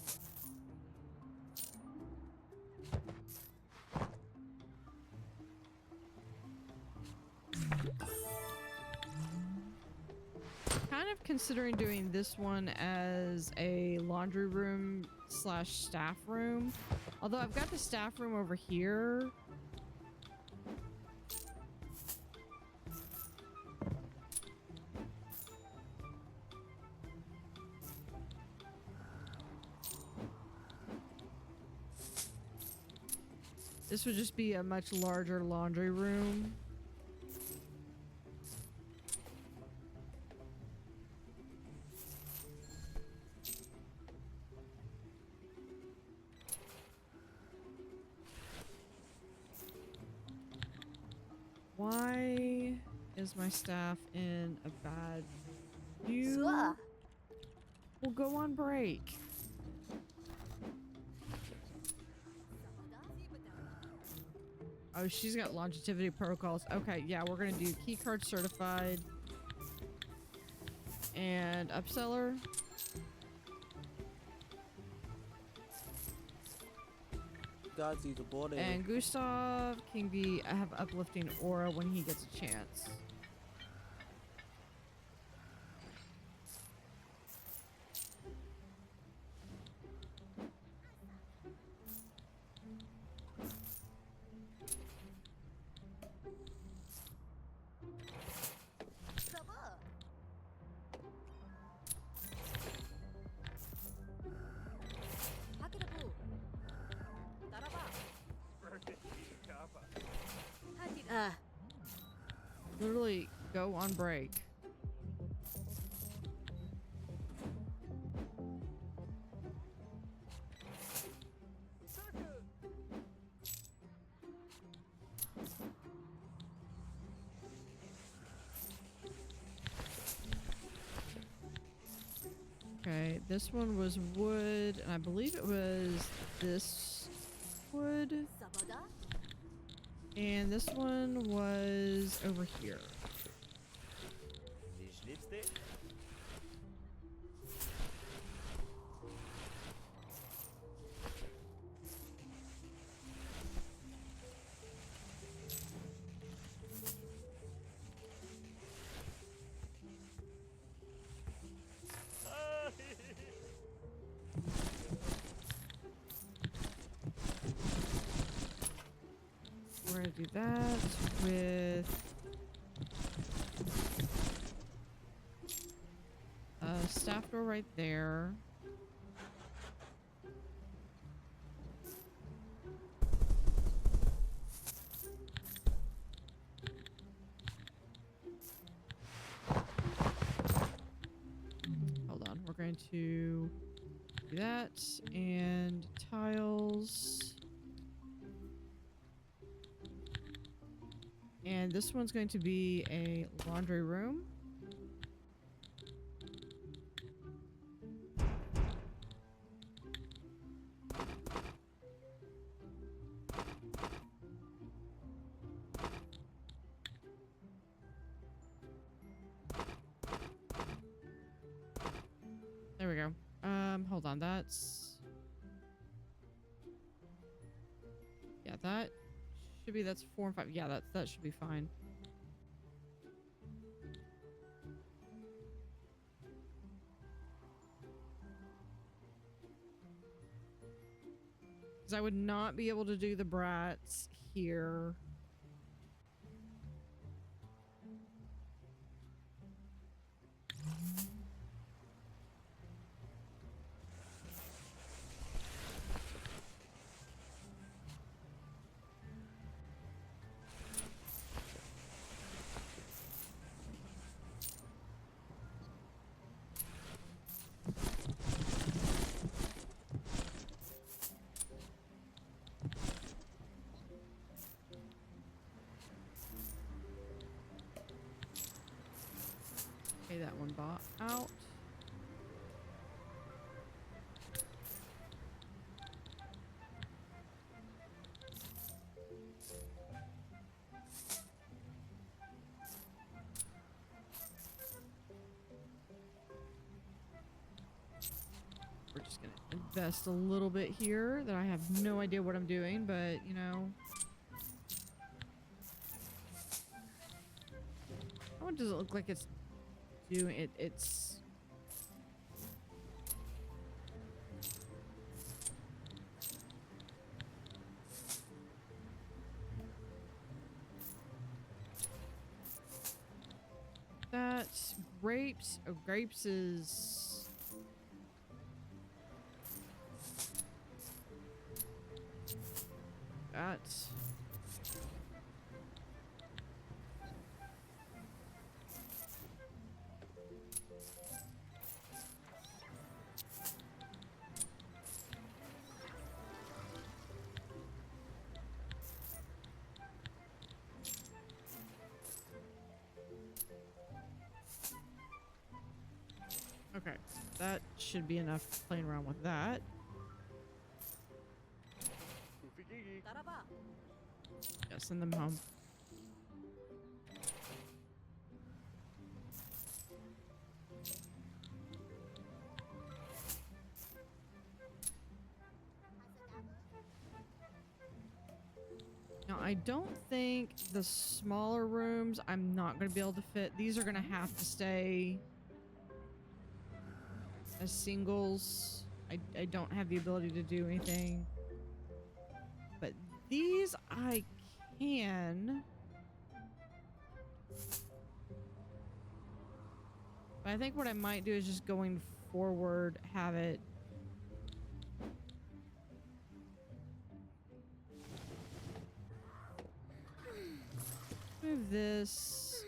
A: Kind of considering doing this one as a laundry room slash staff room. Although I've got the staff room over here. This would just be a much larger laundry room. Why is my staff in a bad view? We'll go on break. Oh, she's got longevity protocols. Okay, yeah, we're gonna do keycard certified and upseller.
F: Guys, he's aborted.
A: And Gustav can be have uplifting aura when he gets a chance. Literally go on break. Okay, this one was wood, and I believe it was this wood. And this one was over here.
D: Nicht Lipstick?
A: We're gonna do that with a staff door right there. Hold on, we're going to do that and tiles. And this one's going to be a laundry room. There we go. Hold on, that's... Yeah, that should be, that's 4 and 5. Yeah, that should be fine. Because I would not be able to do the brats here. Okay, that one bought out. We're just gonna invest a little bit here that I have no idea what I'm doing, but you know. That one doesn't look like it's doing it. It's that's grapes. Oh, grapes is that's okay. That should be enough playing around with that.
B: Goofy Gigi.
C: Taraba.
A: Yeah, send them home. Now, I don't think the smaller rooms I'm not going to be able to fit. These are going to have to stay as singles. I don't have the ability to do anything. But these I can. But I think what I might do is just going forward, have it. Move this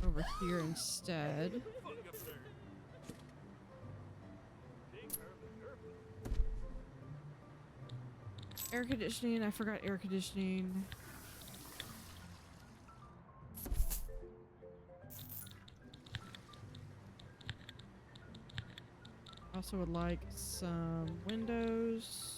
A: over here instead.
E: Fuck up there. Big hermit,
A: Air conditioning, I forgot air conditioning. Also would like some windows.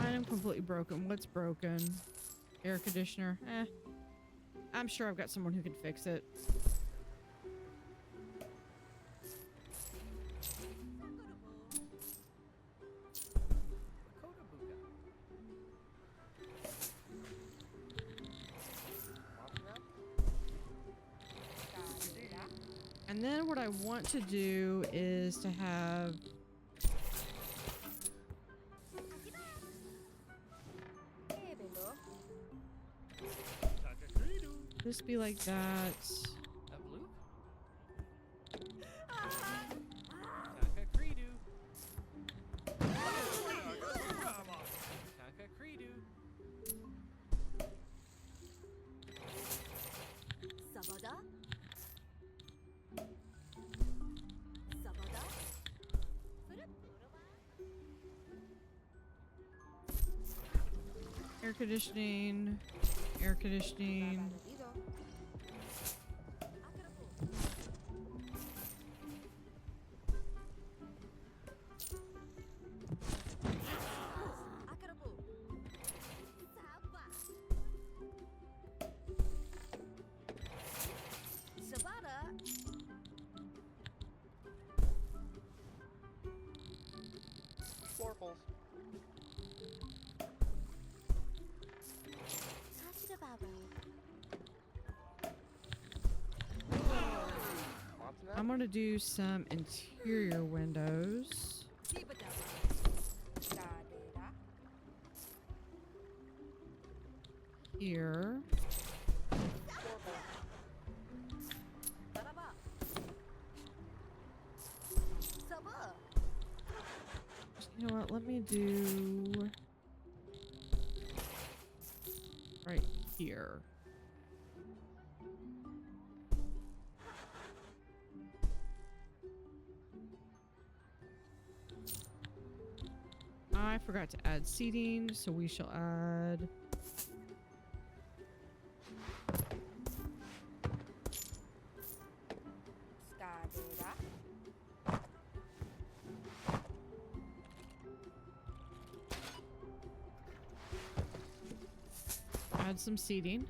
A: I'm completely broken. What's broken? Air conditioner. Eh. I'm sure I've got someone who can fix it.
B: Mods and apples?
A: And then what I want to do is to have this be like that.
C: Sabada. Sabada.
A: Air conditioning. Air conditioning.
B: Florples.
A: I'm gonna do some interior windows. Here. You know what? Let me do right here. I forgot to add seating, so we shall add some seating.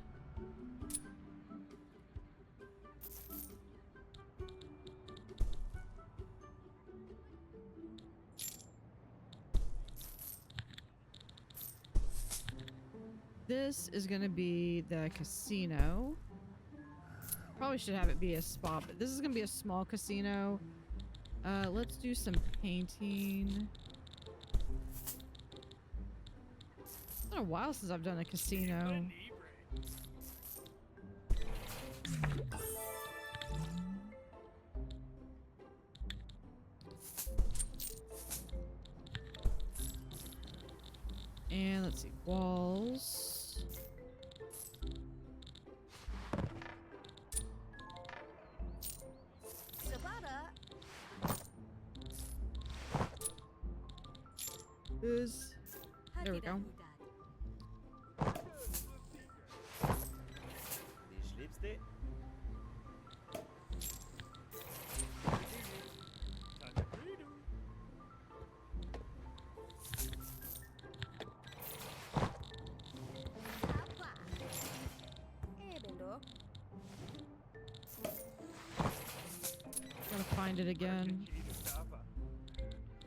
A: This is going to be the casino. Probably should have it be a spa, but this is going to be a small casino. Let's do some painting. It's been a while since I've done a casino. And let's see, walls. Is there we go. Gotta find it again.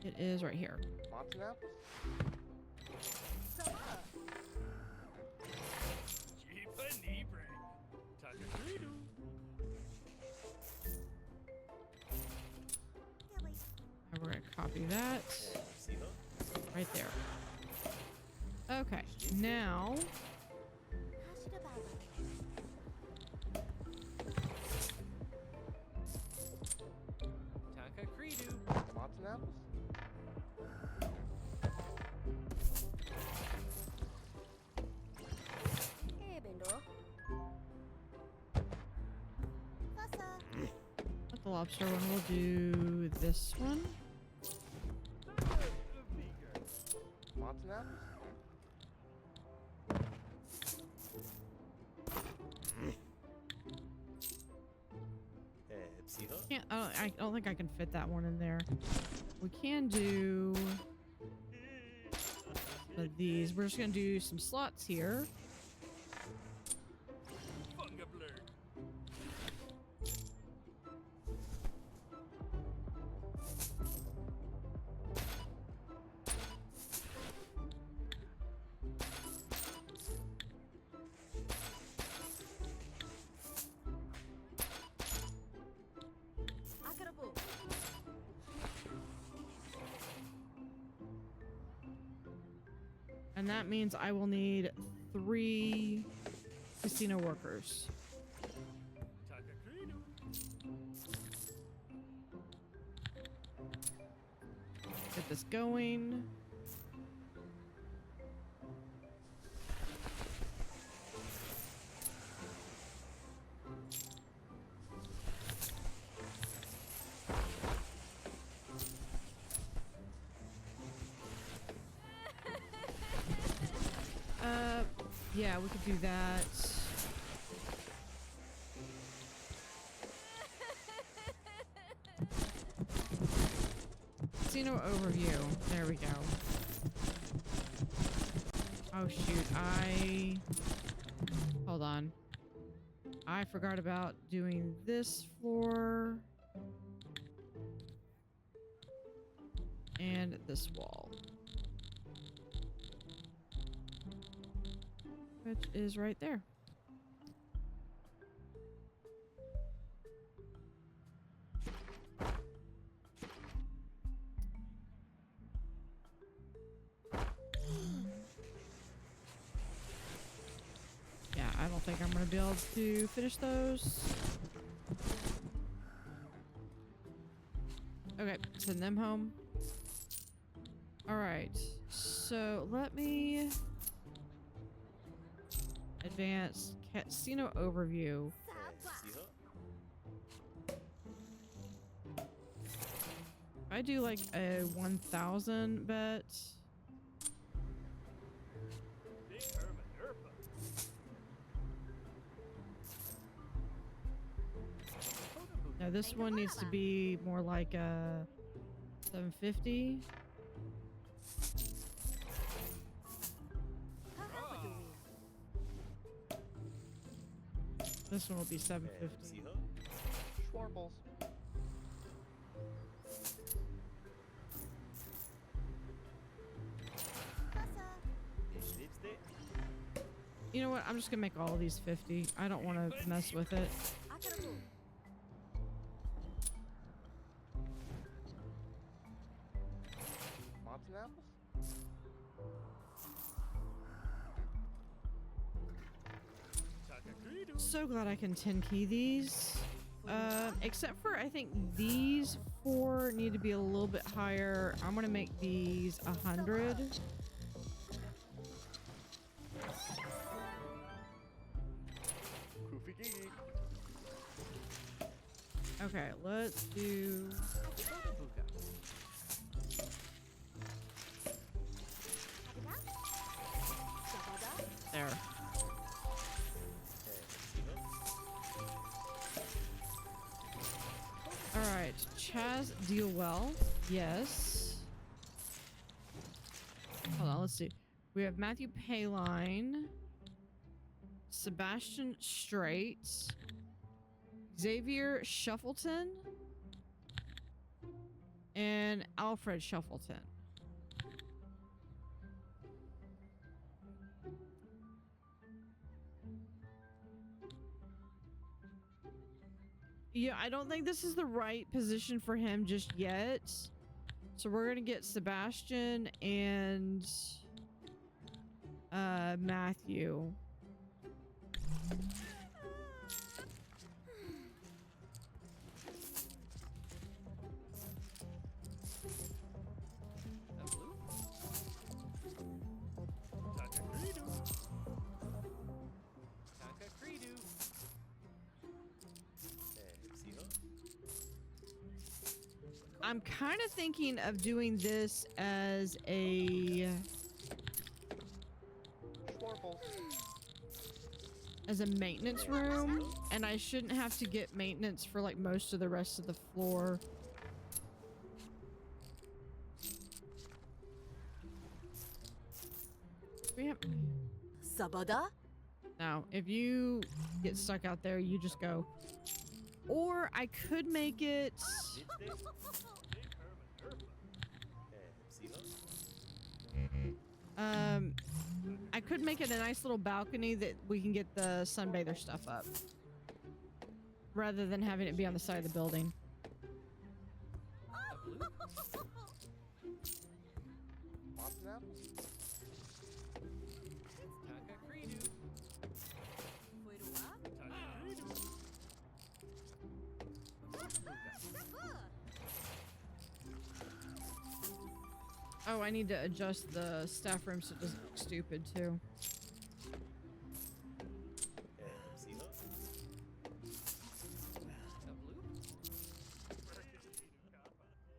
A: It is right here.
B: Monson apples?
A: And we're gonna copy that right there. Okay, now
B: Monson apples?
A: not the lobster one, we'll do this one.
B: Monson apples?
A: I don't think I can fit that one in there. We can do these. We're just gonna do some slots here. And that means I will need 3 casino workers.
E: Takakridu.
A: Get this going. Yeah, we could do that. Casino overview. There we go. Oh shoot, hold on. I forgot about doing this floor. And this wall. Which is right there. Yeah, I don't think I'm gonna be able to finish those. Okay, send them home. Alright, so let me advance casino overview. If I do like a 1,000 bet.
E: Big Herman Urfa.
A: Now this one needs to be more like a 750. This one will be 750.
B: Schwarbles.
A: You know what? I'm just gonna make all of these 50. I don't want to mess with it.
B: Mods and apples?
E: Takakridu.
A: So glad I can 10 key these. Except for I think these 4 need to be a little bit higher. I'm gonna make these 100.
B: Goofy Gigi.
A: Okay, let's do. There. Alright, Chaz deal well. Yes. Hold on, let's see. We have Matthew Payline, Sebastian Straight, Xavier Shuffleton, and Alfred Shuffleton. Yeah, I don't think this is the right position for him just yet. So we're gonna get Sebastian and Matthew. I'm kind of thinking of doing this as a maintenance room, and I shouldn't have to get maintenance for like most of the rest of the floor. We have
C: Sabada?
A: now. If you get stuck out there, you just go. Or I could make it. I could make it a nice little balcony that we can get the sunbather stuff up, rather than having it be on the side of the building.
B: Mods and apples?
A: Oh, I need to adjust the staff room so it doesn't look stupid too.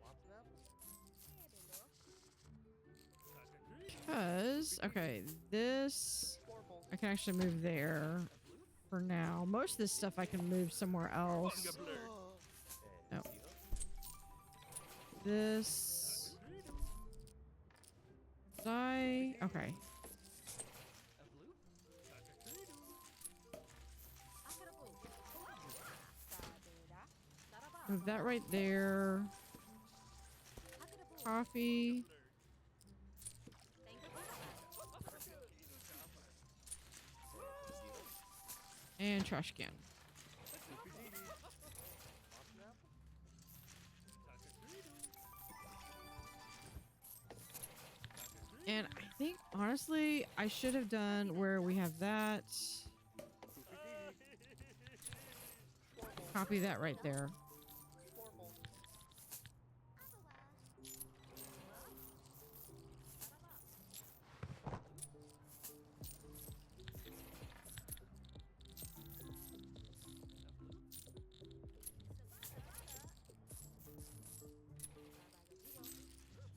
B: Watson apples?
A: Because, okay, this
B: Schwarbles.
A: I can actually move there for now. Most of this stuff I can move somewhere else. No. This. Okay. Move that right there. Coffee. And trash can.
B: Watson apple?
A: And I think, honestly, I should have done where we have that. Copy that right there.
B: Schwarbles.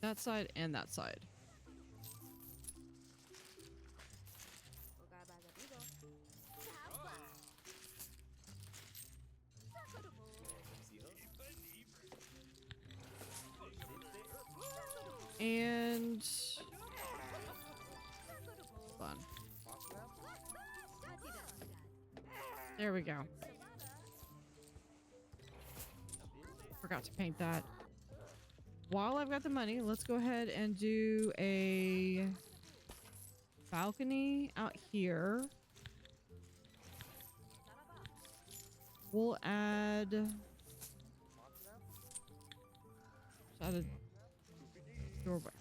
A: That side and that side. And hold on.
B: Watson apple?
A: There we go. Forgot to paint that. While I've got the money, let's go ahead and do a balcony out here. We'll add, a doorway.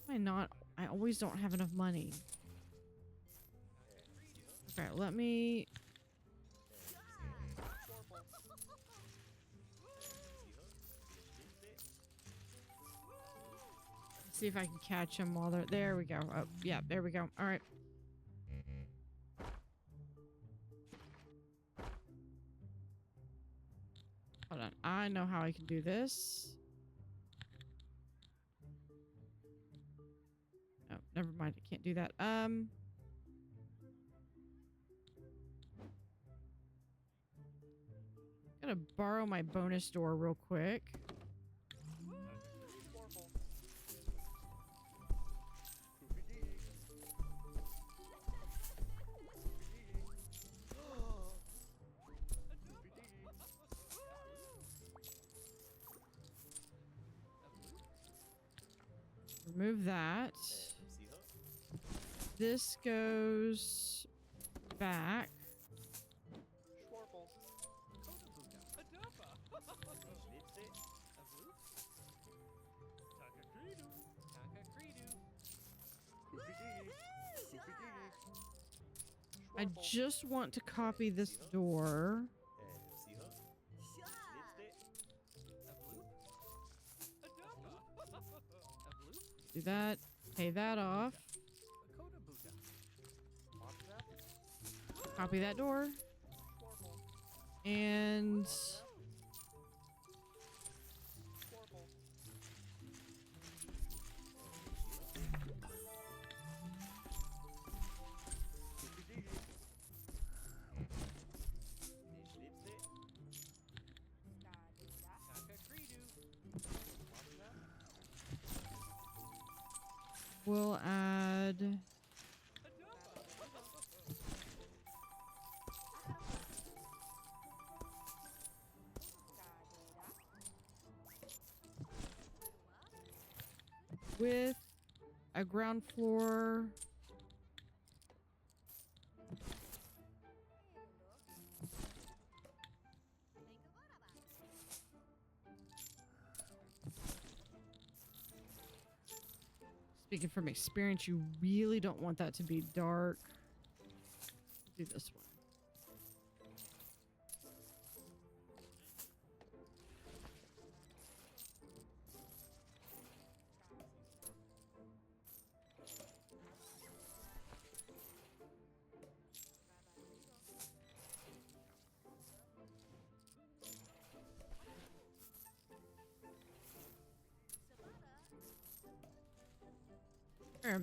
A: Why not? I always don't have enough money. Okay, let me. See if I can catch them while they're there. We go. Oh, yeah, there we go. All right. Hold on. I know how I can do this. Oh, never mind. I can't do that. Gotta borrow my bonus door real quick. Remove that. This goes back.
B: Schwarbles.
A: I just want to copy this door. Do that. Pay that off.
B: Watson apple?
A: Copy that door.
B: Schwarbles.
A: And
B: Schwarbles.
A: we'll add. With a ground floor. Speaking from experience, you really don't want that to be dark. Do this one.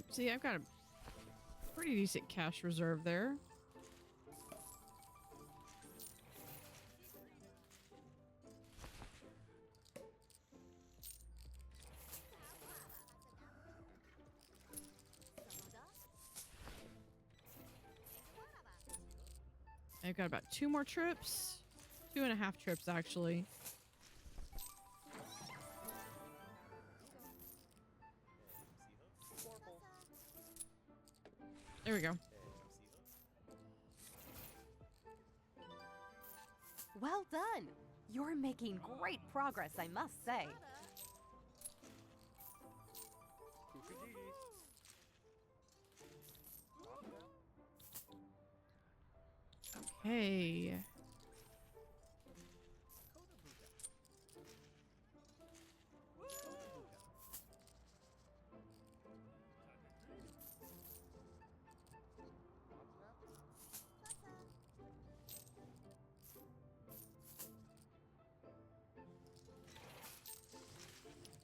A: See, I've got a pretty decent cash reserve there. I've got about 2 more trips. 2.5 trips, actually.
B: Swarple.
A: There we go.
C: Well done. You're making great progress, I must say.
B: Kookagees. Rocket.
A: Hey.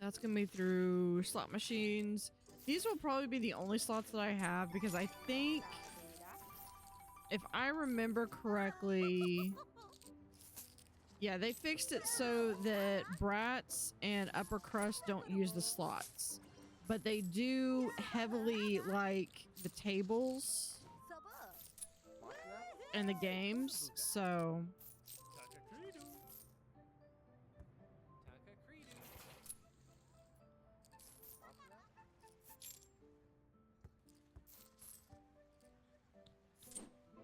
A: That's gonna be through slot machines. These will probably be the only slots that I have because I think, if I remember correctly, yeah, they fixed it so that brats and upper crust don't use the slots, but they do heavily like the tables and the games, so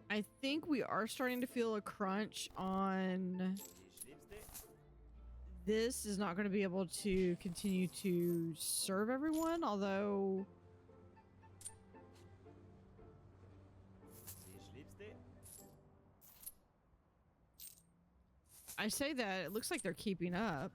A: I think we are starting to feel a crunch on this is not going to be able to continue to serve everyone, although I say that it looks like they're keeping up.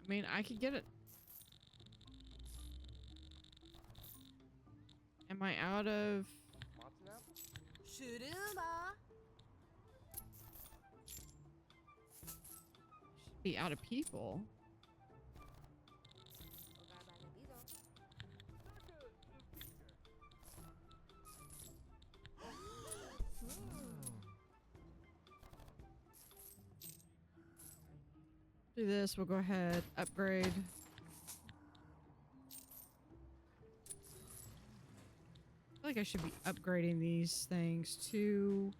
A: I mean, I could get it. Am I out of...
C: Shuruma.
A: Should be out of people. Do this, we'll go ahead, upgrade. I feel like I should be upgrading these things too.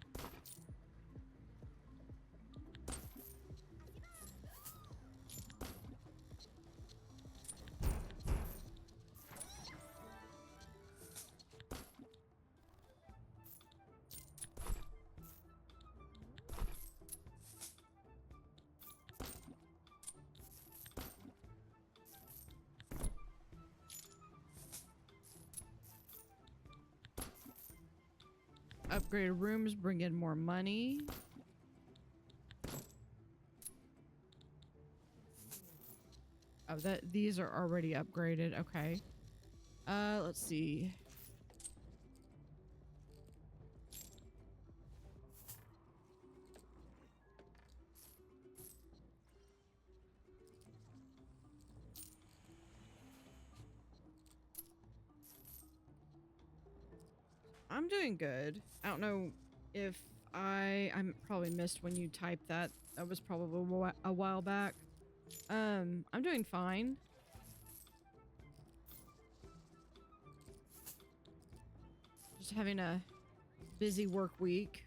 A: Upgraded rooms bring in more money. Oh, these are already upgraded. Okay. Let's see. I'm doing good. I don't know if I probably missed when you typed that. That was probably a while back. I'm doing fine. Just having a busy work week.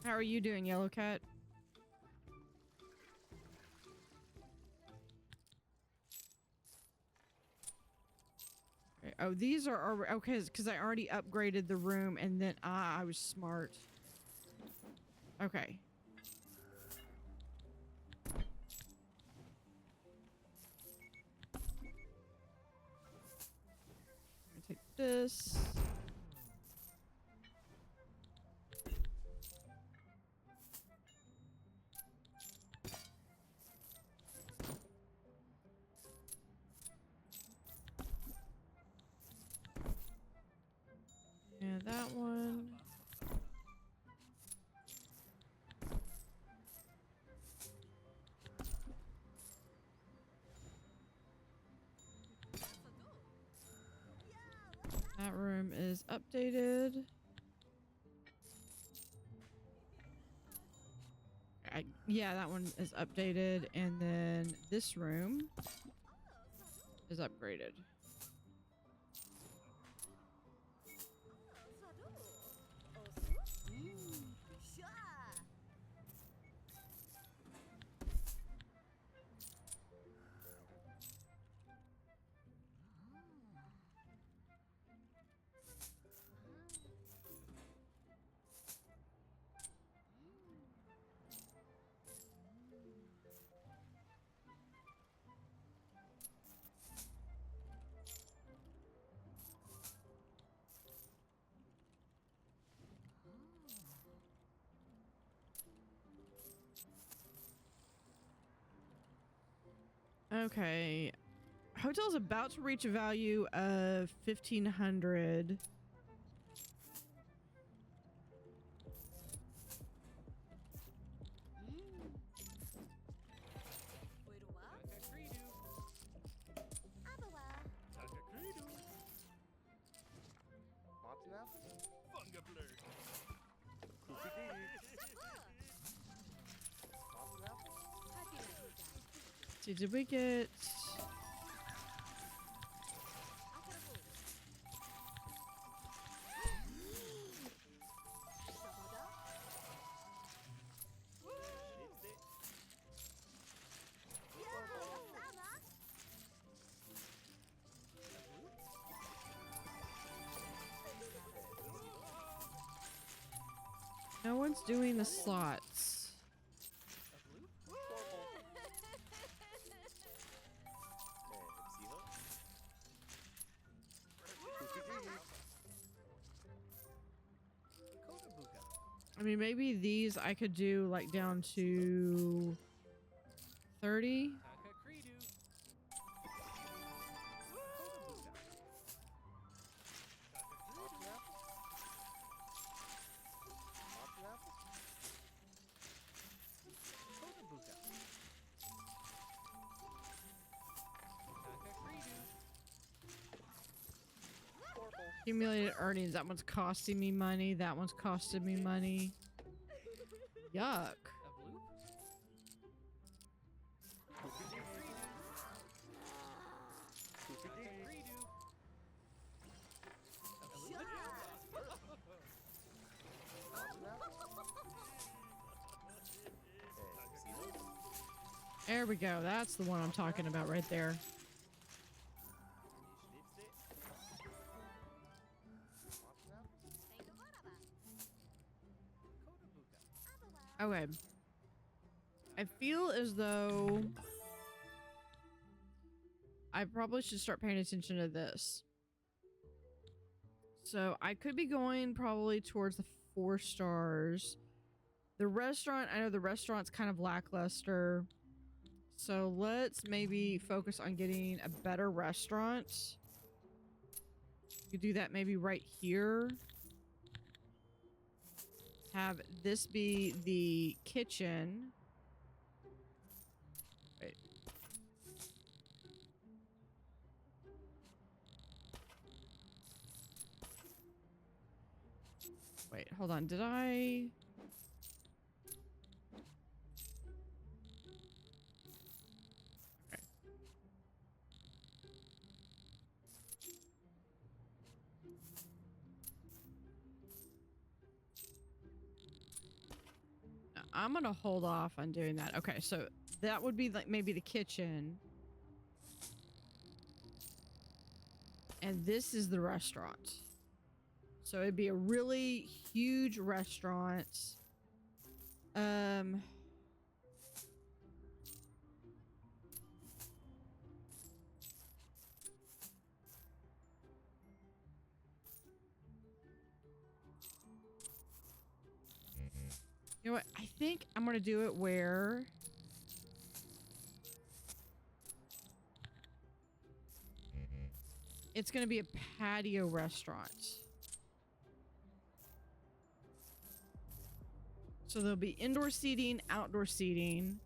A: How are you doing, Yellow Cat? Oh, these are okay, because I already upgraded the room and then I was smart. Okay. I'm gonna take this. is updated. Yeah, that one is updated, and then this room is upgraded. Okay. Hotel's about to reach a value of 1,500. See, did we get... No one's doing the slots. I mean, maybe these I could do like down to 30. Accumulated earnings. That one's costing me money. That one's costing me money. Yuck. There we go. That's the one I'm talking about right there. Okay. I feel as though I probably should start paying attention to this. So I could be going probably towards the 4 stars. The restaurant, I know the restaurant's kind of lackluster. So let's maybe focus on getting a better restaurant. You could do that maybe right here. Have this be the kitchen. Wait. Wait, hold on. Did I... I'm gonna hold off on doing that. Okay, so that would be like maybe the kitchen. And this is the restaurant. So it'd be a really huge restaurant. You know what? I think I'm going to do it where... It's going to be a patio restaurant. So there'll be indoor seating, outdoor seating.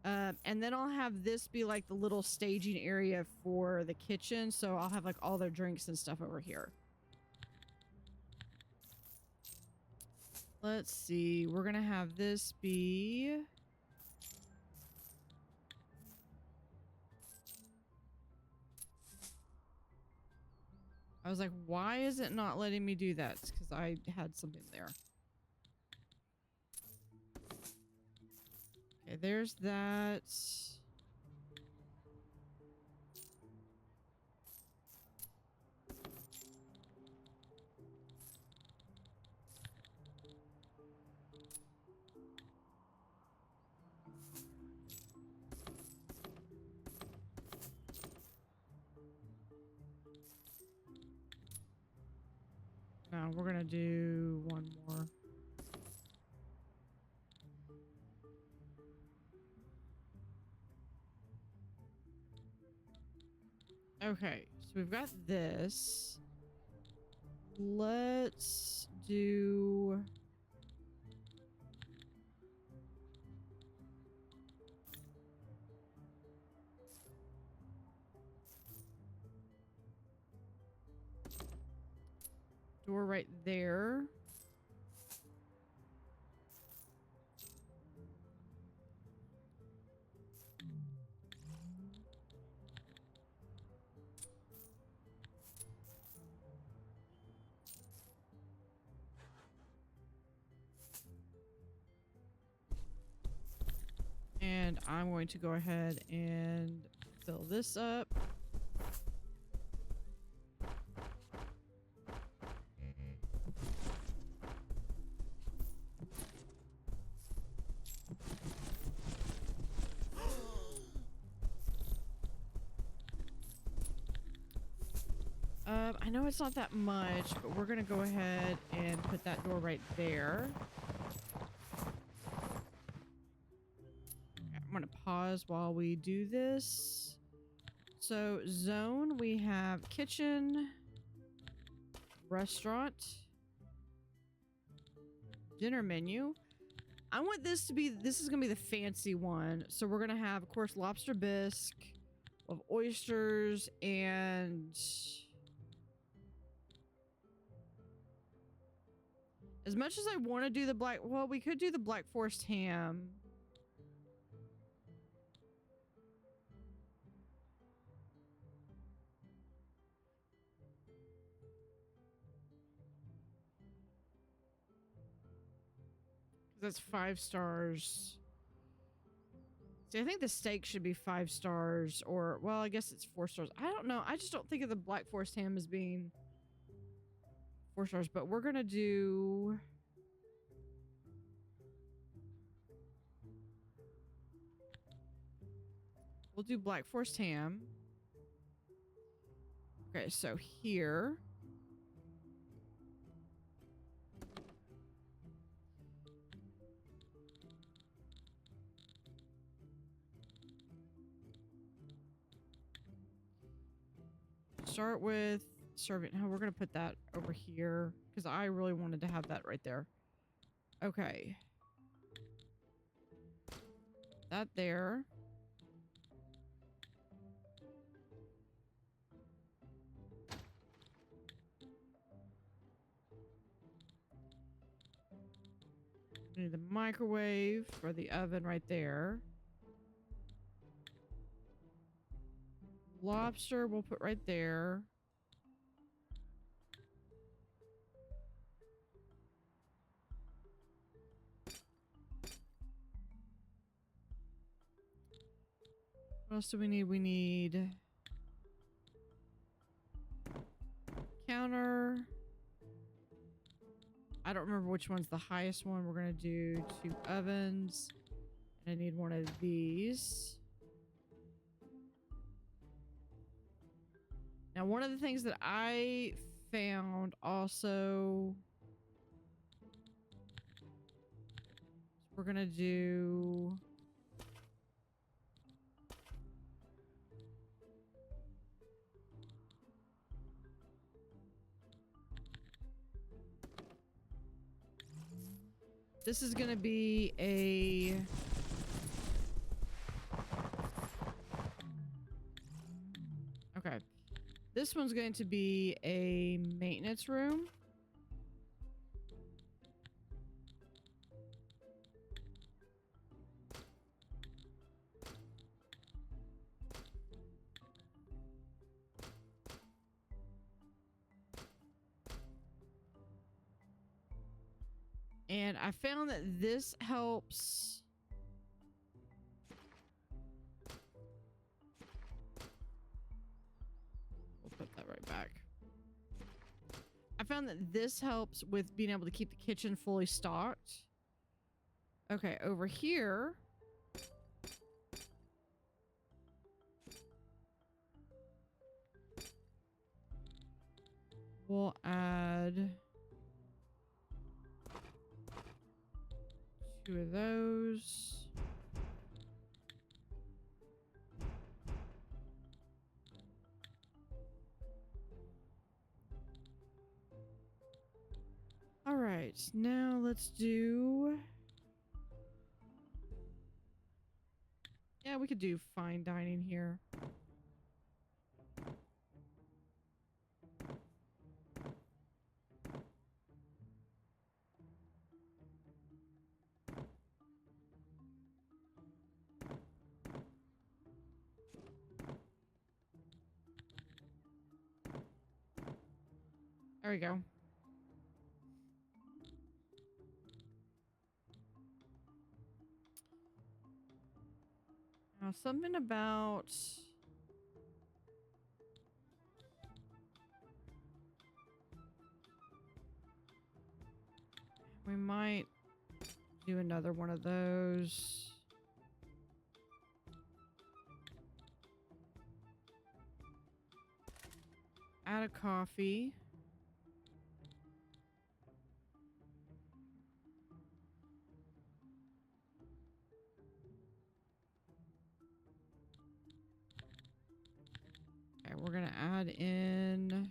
A: And then I'll have this be like the little staging area for the kitchen. So I'll have like all their drinks and stuff over here. Let's see. We're gonna have this be. I was like, why is it not letting me do that? It's because I had something there. Okay, there's that. No, we're gonna do one more. Okay, so we've got this. Let's do... door right there. And I'm going to go ahead and fill this up. I know it's not that much, but we're gonna go ahead and put that door right there. I'm gonna pause while we do this. So zone, we have kitchen, restaurant, dinner menu. I want this to be, this is gonna be the fancy one. So we're gonna have, of course, lobster bisque, of oysters, and as much as I want to do the black, well, we could do the Black Forest ham. That's 5 stars. See, I think the steak should be 5 stars, or, well, I guess it's 4 stars. I don't know. I just don't think of the Black Forest ham as being 4 stars, but we're gonna do... We'll do Black Forest ham. Okay, so here. Start with serving. No, we're going to put that over here because I really wanted to have that right there. Okay. That there. We need the microwave for the oven right there. Lobster we'll put right there. What else do we need? We need counter. I don't remember which one's the highest one. We're gonna do 2 ovens. And I need one of these. Now, one of the things that I found also, we're gonna do this is gonna be a okay. This one's going to be a maintenance room. And I found that this helps. We'll put that right back. I found that this helps with being able to keep the kitchen fully stocked. Okay, over here. We'll add 2 of those. All right, now let's do... Yeah, we could do fine dining here. There we go. Now, something about... We might do another one of those. Add a coffee. Okay, we're gonna add in...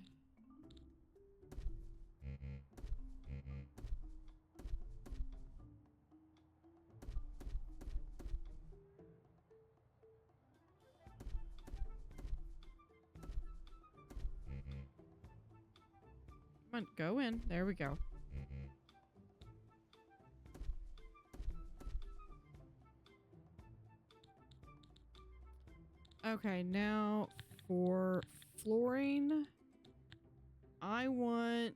A: Come on, go in. There we go. Okay, now for flooring, I want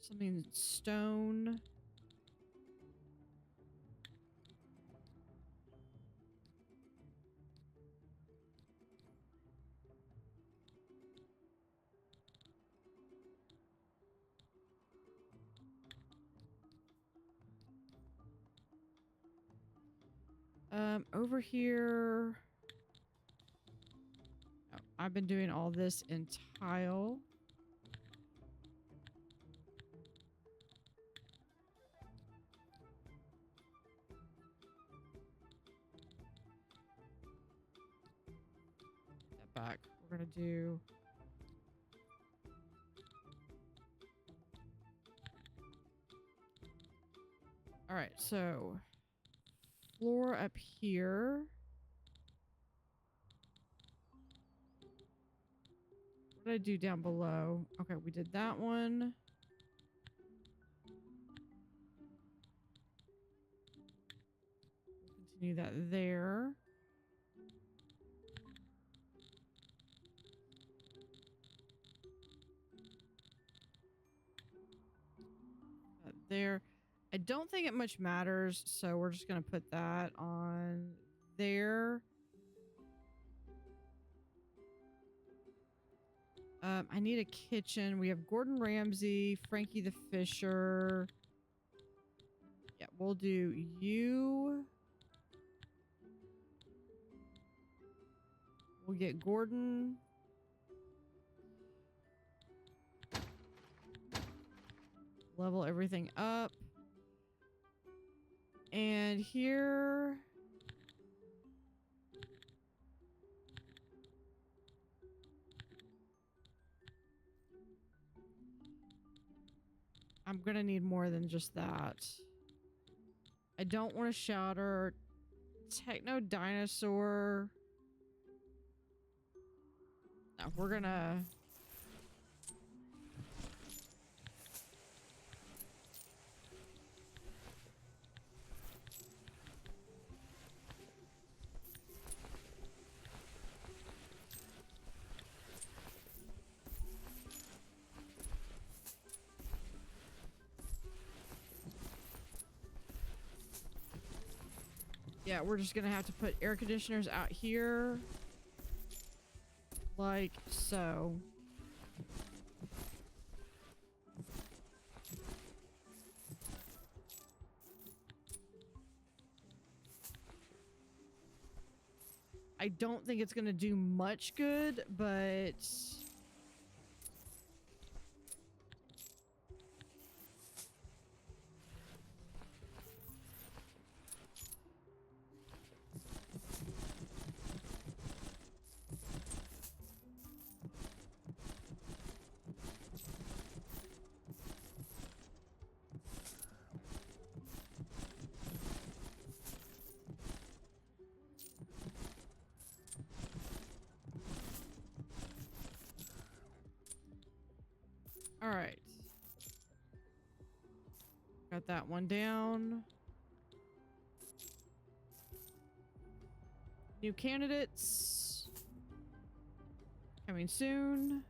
A: something stone. Over here, oh, I've been doing all this in tile. Put that back. We're gonna do... All right, so floor up here. What did I do down below? Okay, we did that one. We'll continue that there. That there. I don't think it much matters, so we're just going to put that on there. I need a kitchen. We have Gordon Ramsay, Frankie the Fisher. Yeah, we'll do you. We'll get Gordon. Level everything up. And here... I'm gonna need more than just that. I don't want a shouter. Techno dinosaur. No, we're gonna... Yeah, we're just gonna have to put air conditioners out here. Like so. I don't think it's gonna do much good, but all right. Got that one down. New candidates coming soon.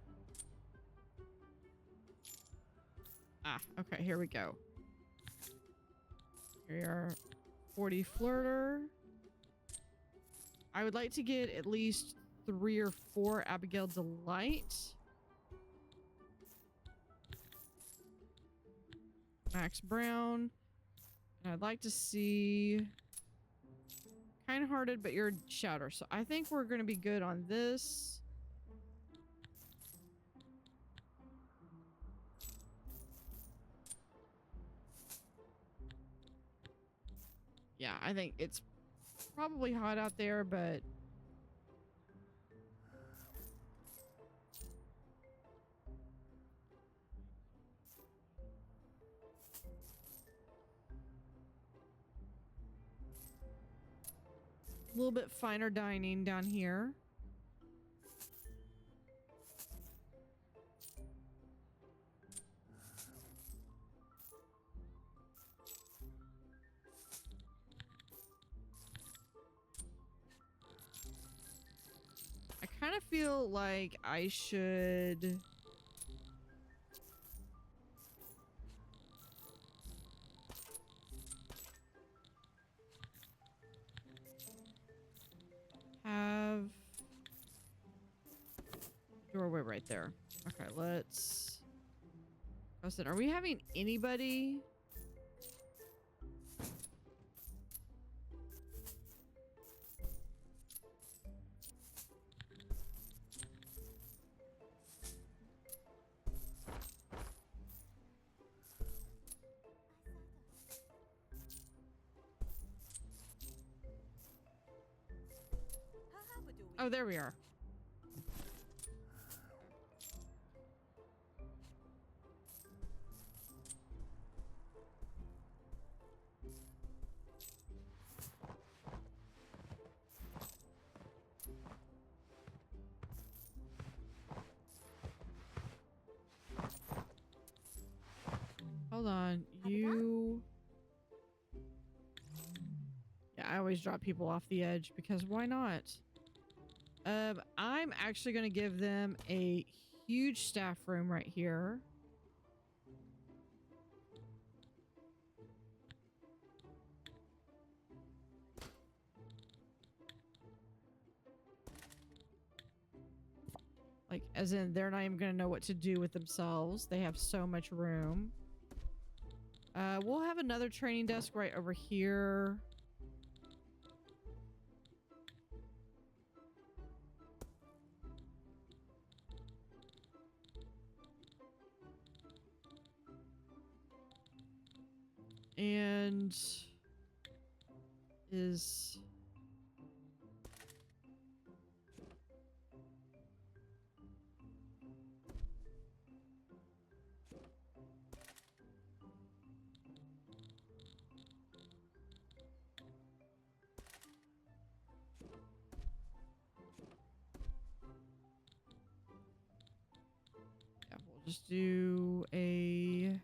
A: Ah, okay, here we go. Here we are. 40 flirter. I would like to get at least 3 or 4 Abigail Delight. Max Brown. And I'd like to see kind-hearted, but you're Shouter. So I think we're going to be good on this. Yeah, I think it's probably hot out there, but a little bit finer dining down here. I kind of feel like I should have doorway right there. Okay, let's. Listen, are we having anybody? Oh, there we are. Hold on, you. Yeah, I always drop people off the edge because why not? I'm actually going to give them a huge staff room right here. Like, as in, they're not even going to know what to do with themselves. They have so much room. We'll have another training desk right over here. And is yeah, we'll just do a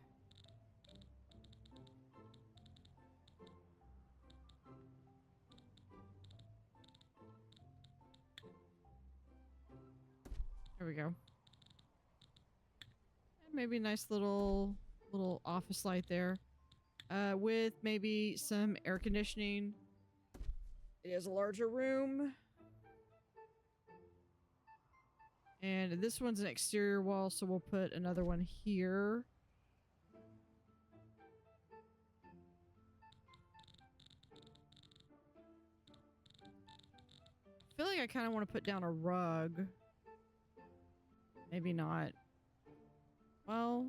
A: there we go. And maybe a nice little office light there. With maybe some air conditioning It is a larger room. And this one's an exterior wall, so we'll put another one here. I feel like I kind of want to put down a rug. Maybe not. Well...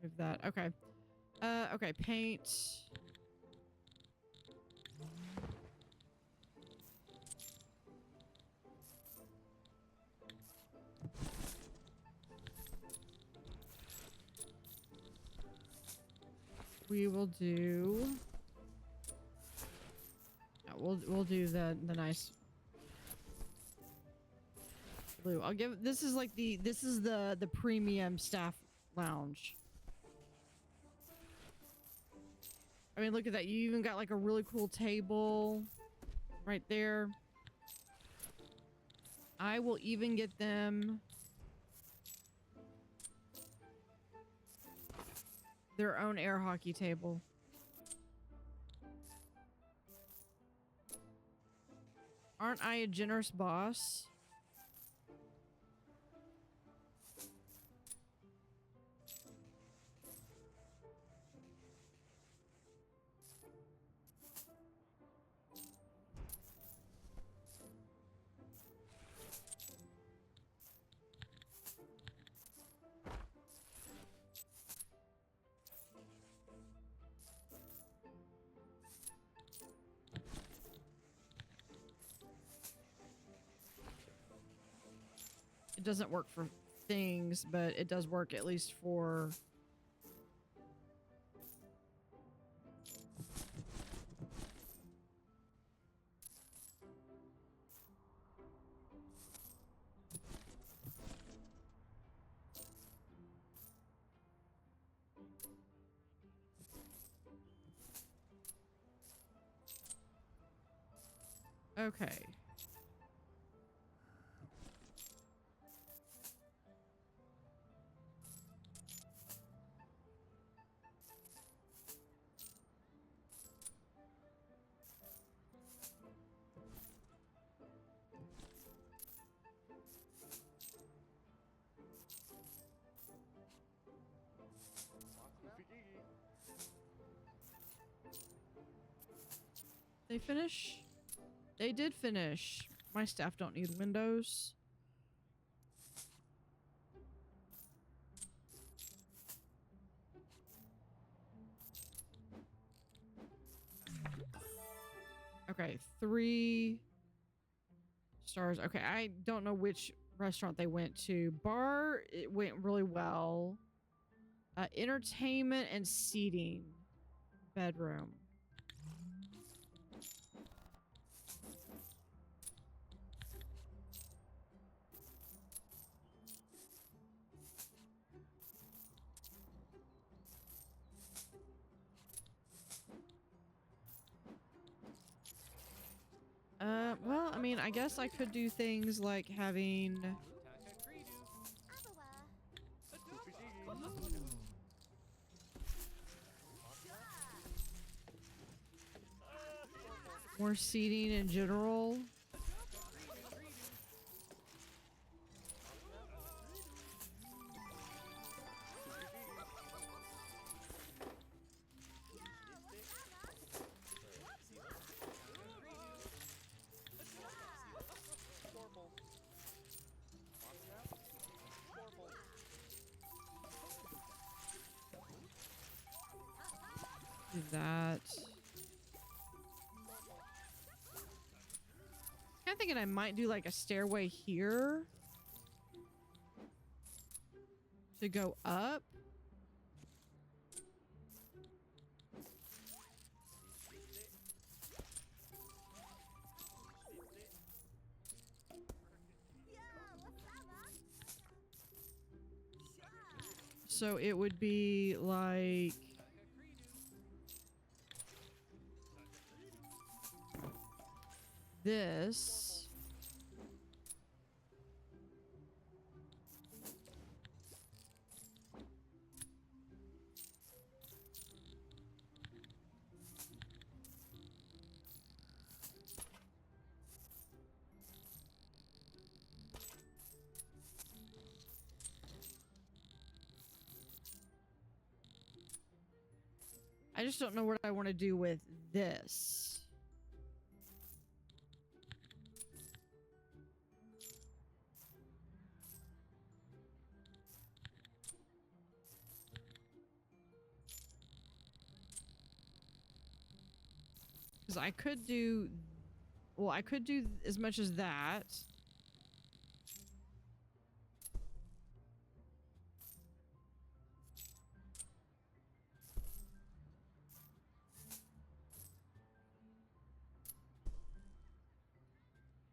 A: move that. Okay. Okay, paint. We will do... no, we'll do the nice blue. I'll give... this is like the... this is the premium staff lounge. I mean, look at that. You even got like a really cool table right there. I will even get them their own air hockey table. Aren't I a generous boss? It doesn't work for things, but it does work at least for... okay. They finish? They did finish. My staff don't need windows. Okay, 3 stars. Okay, I don't know which restaurant they went to. Bar, it went really well. Entertainment and seating. Bedroom. Well, I mean, I guess I could do things like having... more seating in general. Do that. I'm thinking I might do like a stairway here to go up. So it would be like this. just don't know what I want to do with this. Because I could do... Well, I could do as much as that.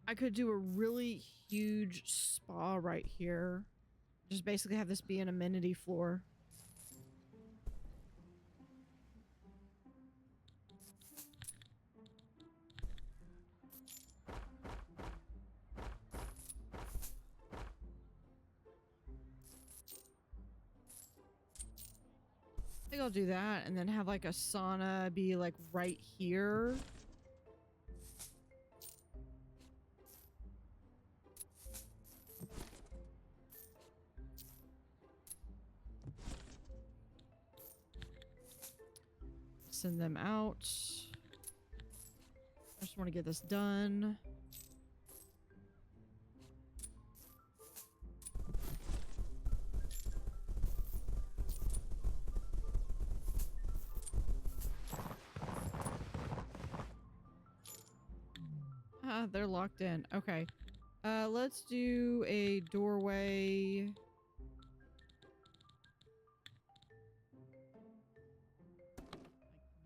A: I could do a really huge spa right here. Just basically have this be an amenity floor. I think I'll do that and then have like a sauna be like right here. Send them out. I just want to get this done. Ah, they're locked in. Okay. Let's do a doorway.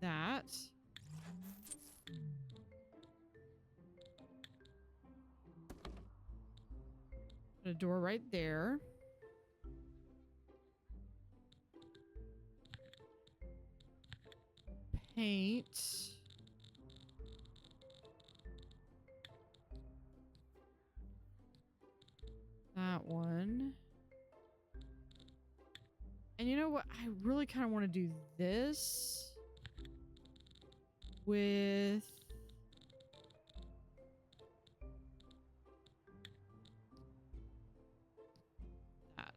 A: Like that. Put a door right there. Paint. That one. And you know what? I really kind of want to do this with that.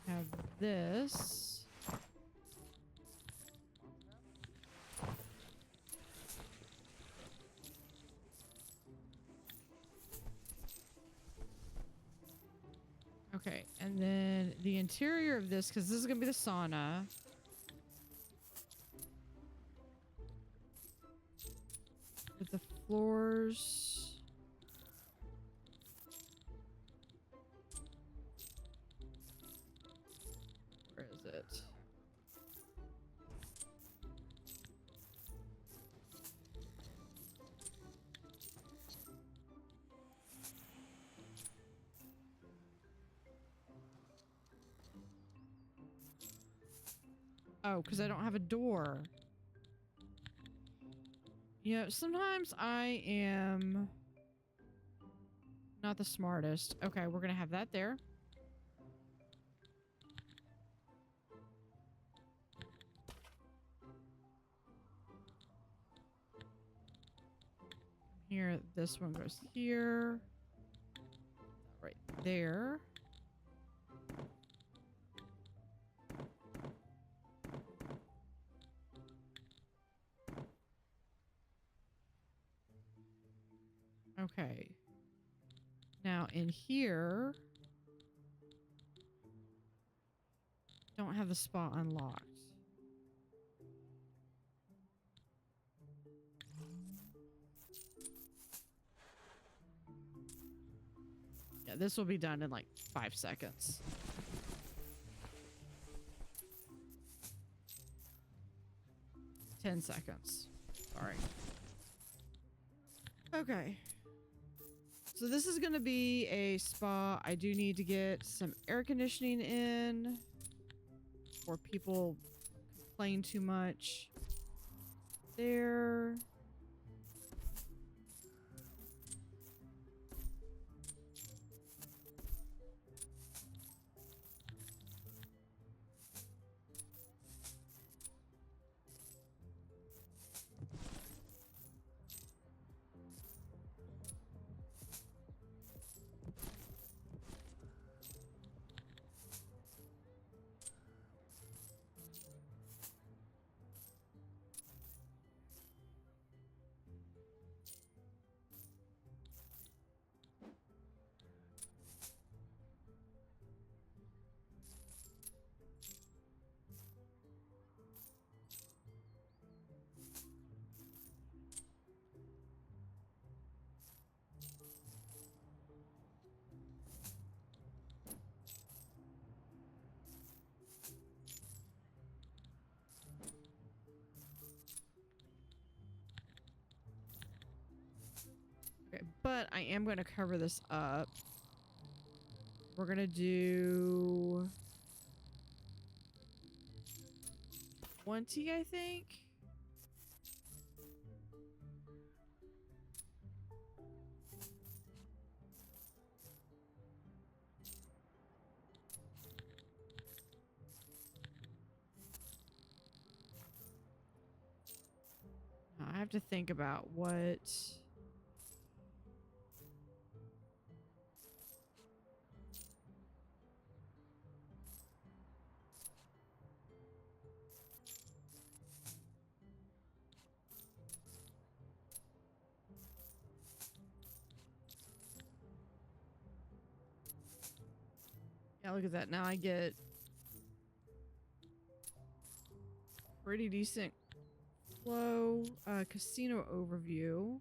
A: Have this. Okay, and then the interior of this, because this is going to be the sauna. With the floors. Where is it? Oh, because I don't have a door. You know, sometimes I am not the smartest. Okay, we're going to have that there. Here, this one goes here. Right there. Okay. Now in here, don't have the spot unlocked. Yeah, this will be done in like 5 seconds. $10. Sorry. Okay. So this is going to be a spa. I do need to get some air conditioning in before people complain too much. There. Okay, but I am going to cover this up. We're going to do 20, I think. I have to think about what... Yeah, look at that. Now I get pretty decent flow. Casino overview.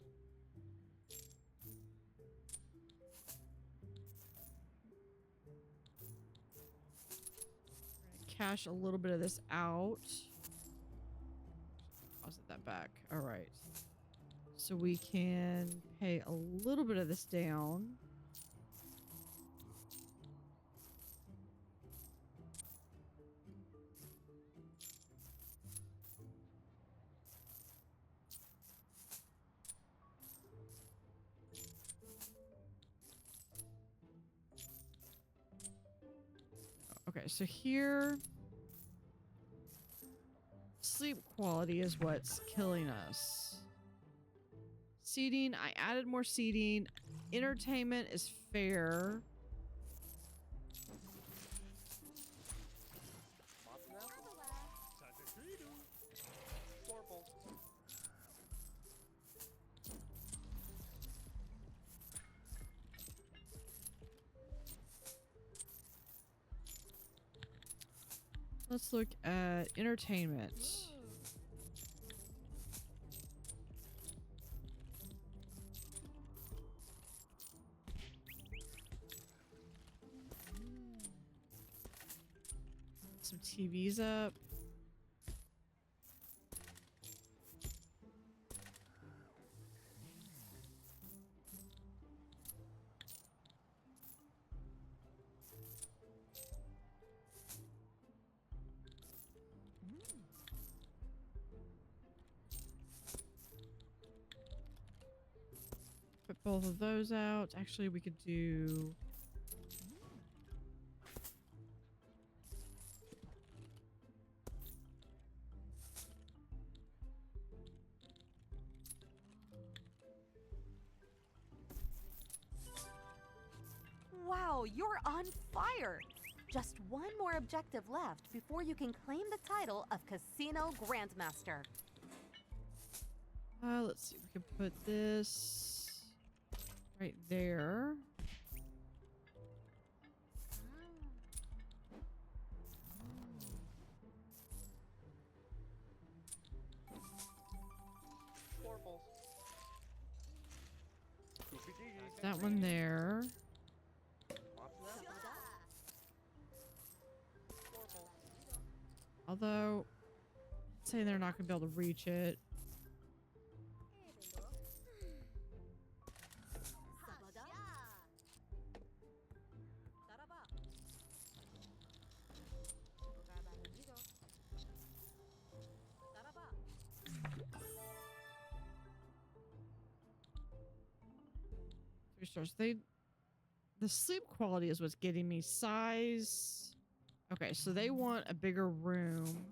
A: Cash a little bit of this out. Deposit that back. All right. So we can pay a little bit of this down. Okay, so here, sleep quality is what's killing us. Seating, I added more seating. Entertainment is fair. Let's look at entertainment. Some TVs up. Put both of those out. Actually, we could do...
C: Wow, you're on fire! Just one more objective left before you can claim the title of Casino Grandmaster.
A: Let's see. We can put this right there. That one there. Although, say they're not going to be able to reach it. Three stars. The sleep quality is what's getting me. Size. Okay, so they want a bigger room.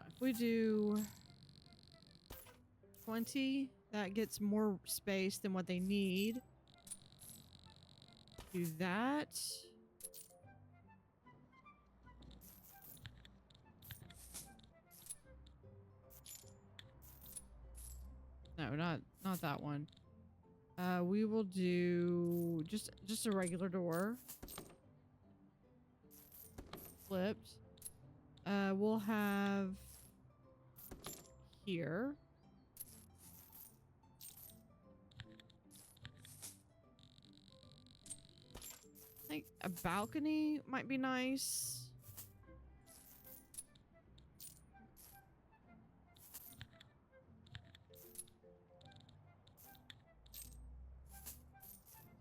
A: If we do 20, that gets more space than what they need. Do that. No, not that one. We will do just a regular door. Flipped. We'll have here. a balcony might be nice.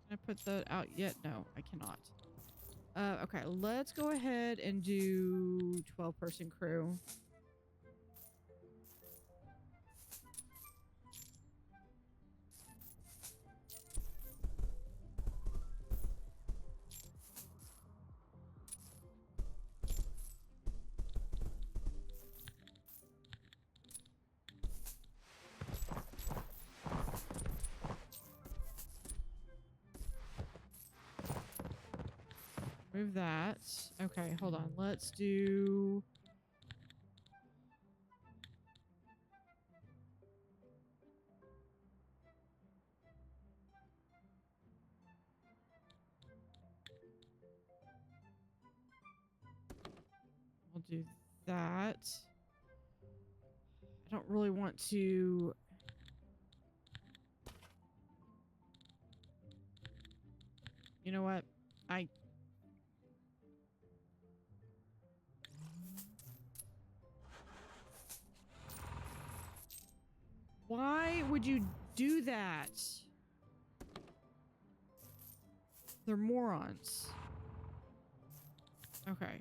A: Can I put that out yet? No, I cannot. Okay, let's go ahead and do 12-person crew. Move that. Okay, hold on. Let's do... We'll do that. I don't really want to... You know what? Why would you do that? They're morons. Okay.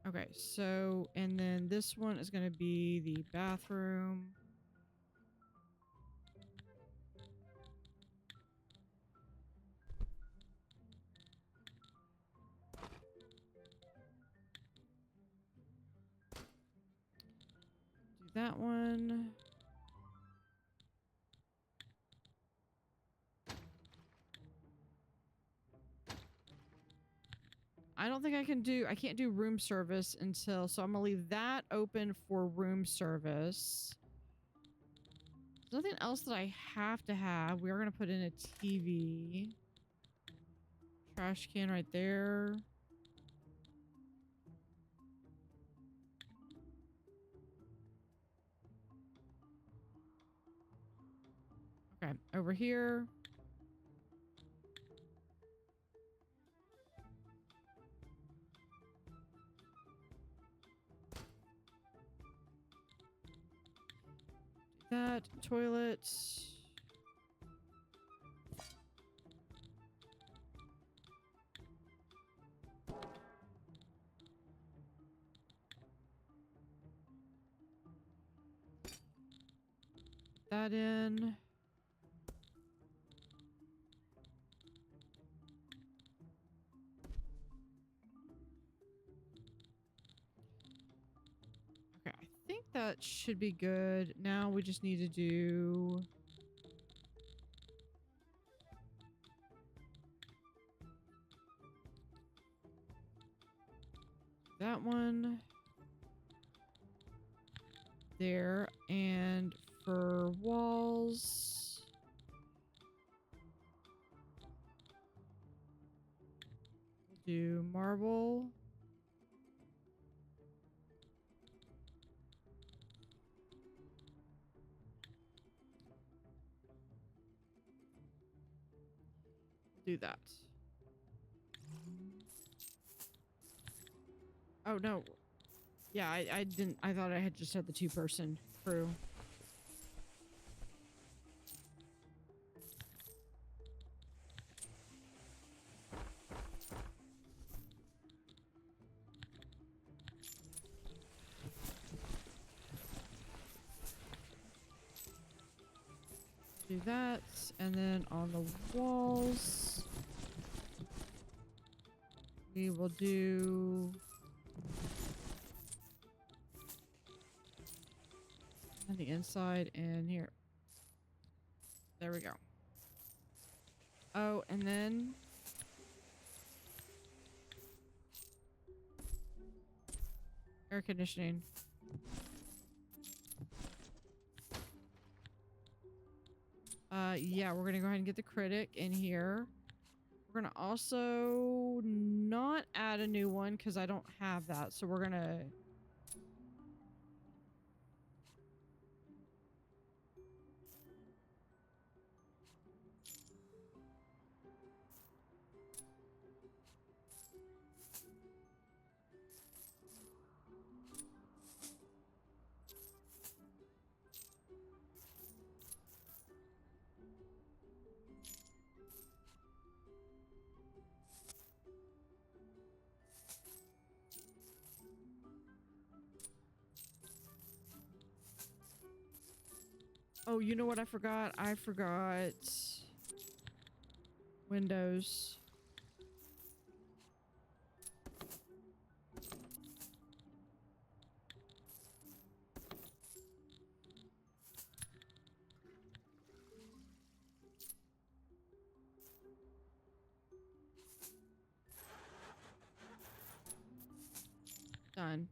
A: Okay, so, and then this one is going to be the bathroom. Do that one. I don't think I can't do room service until, so I'm gonna leave that open for room service. There's nothing else that I have to have. We are gonna put in a TV. Trash can right there. Okay, over here. That toilet. That in. Okay, I think that should be good. Now we just need to do that one there, and for walls, we'll do marble. Do that. Oh no. Yeah, I didn't. I thought I had just had the 2-person crew. Do that, and then on the walls, we will do on the inside and here. There we go. Oh, and then air conditioning. Yeah, we're gonna go ahead and get the Critic in here. We're gonna also not add a new one because I don't have that. So we're gonna Oh, you know what I forgot? I forgot windows. Done.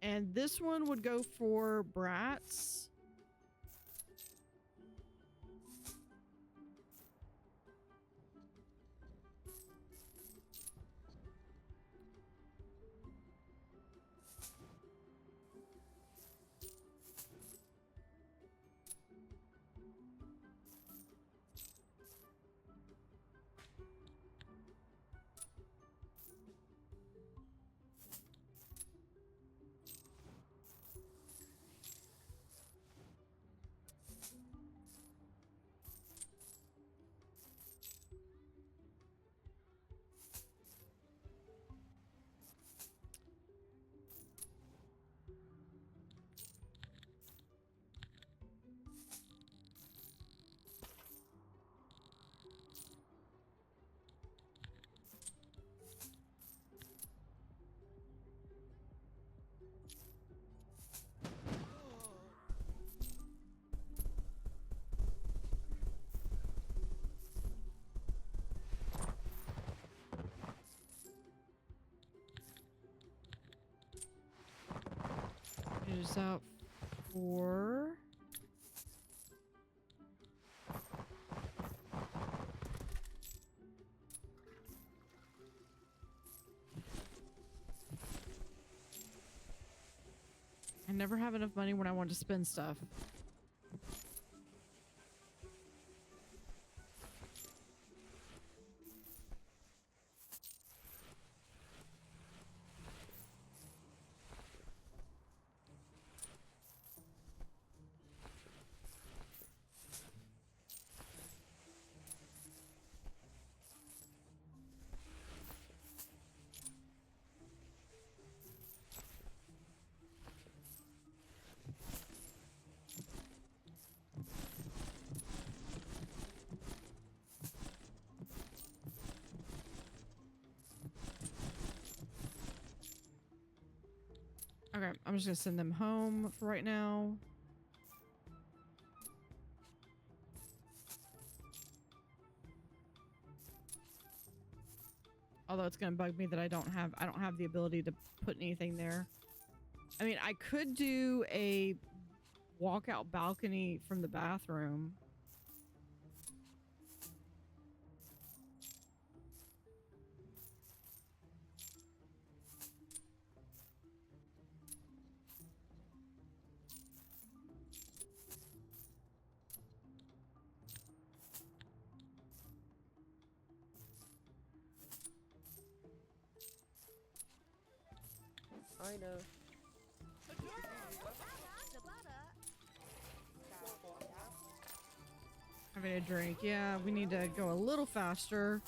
A: And this one would go for brats. It is out for... I never have enough money when I want to spend stuff. Okay, I'm just gonna send them home for right now. Although it's gonna bug me that I don't have the ability to put anything there. I mean, I could do a walkout balcony from the bathroom.
F: I know.
A: Having a drink. Yeah, we need to go a little faster.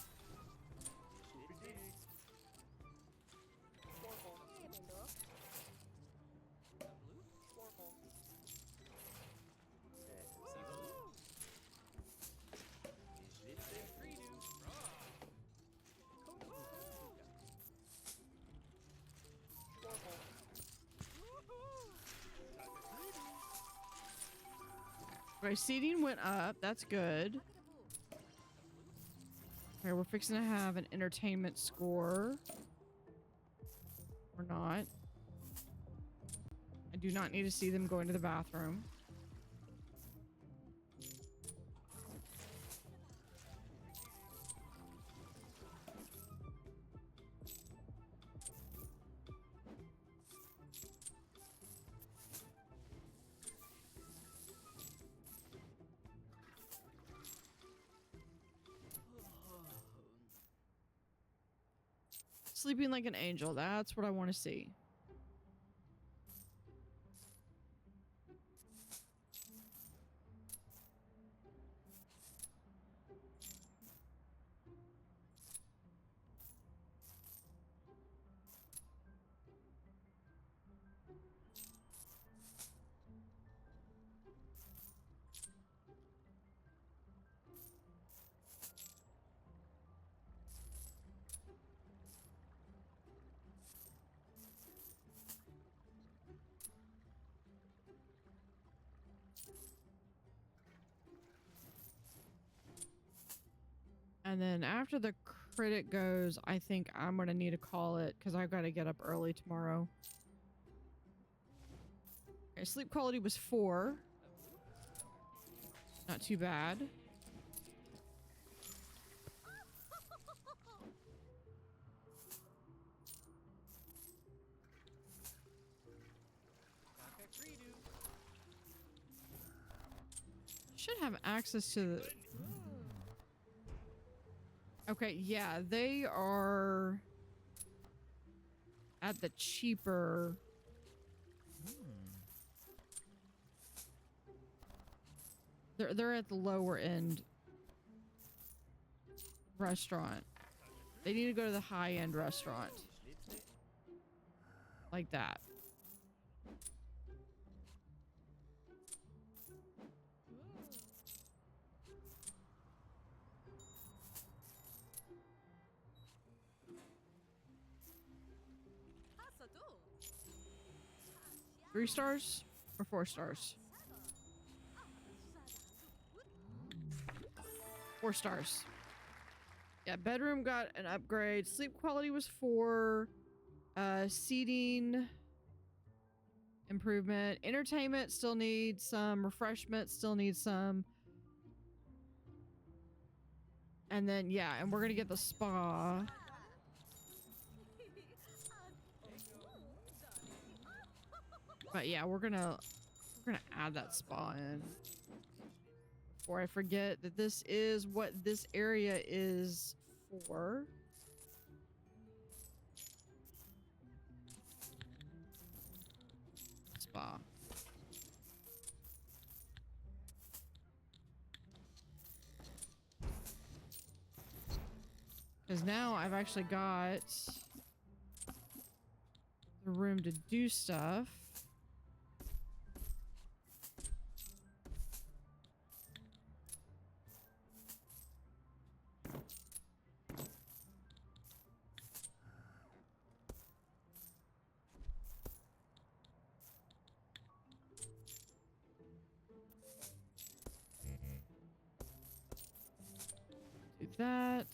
A: Okay, seating went up. That's good. Okay, we're fixing to have an entertainment score. Or not. I do not need to see them going to the bathroom. Sleeping like an angel. That's what I want to see. And then after the critic goes, I think I'm going to need to call it because I've got to get up early tomorrow. Okay, sleep quality was 4. Not too bad. Should have access to the... Okay, yeah, they are at the cheaper... They're at the lower end restaurant. They need to go to the high end restaurant. Like that. Three stars or 4 stars? 4 stars. Yeah, bedroom got an upgrade. Sleep quality was 4. Seating improvement. Entertainment still needs some. Refreshment still needs some. And then, yeah, and we're gonna get the spa. But yeah, we're gonna add that spa in. Before I forget that this is what this area is for. Spa. Because now I've actually got the room to do stuff. Do that.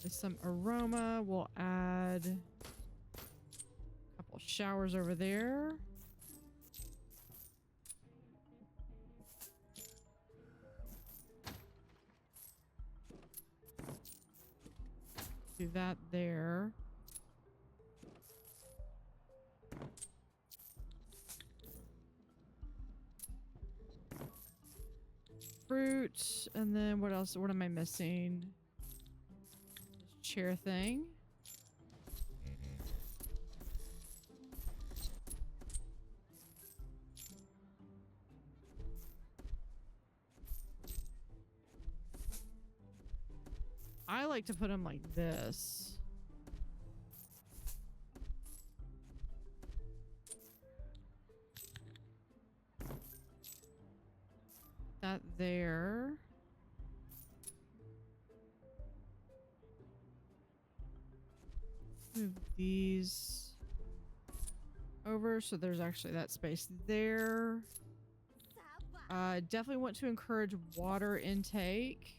A: There's some aroma. We'll add a couple showers over there. Do that there. Fruit, and then what else? What am I missing? This chair thing. I like to put them like this. That there. Move these over so there's actually that space there. Definitely want to encourage water intake.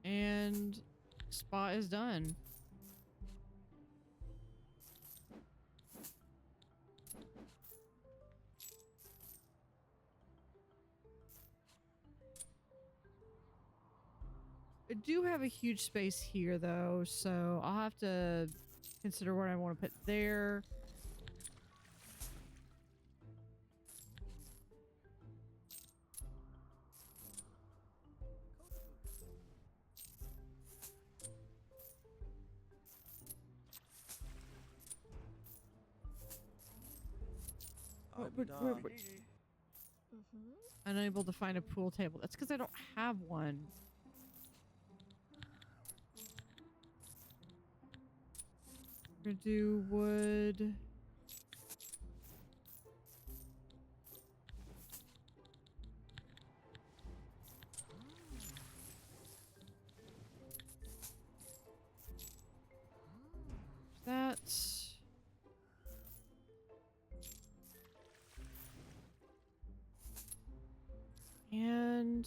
A: And spa is done. I do have a huge space here though, so I'll have to consider what I want to put there.
F: I'll be darned.
A: Unable to find a pool table. That's because I don't have one. We're gonna do wood. That. And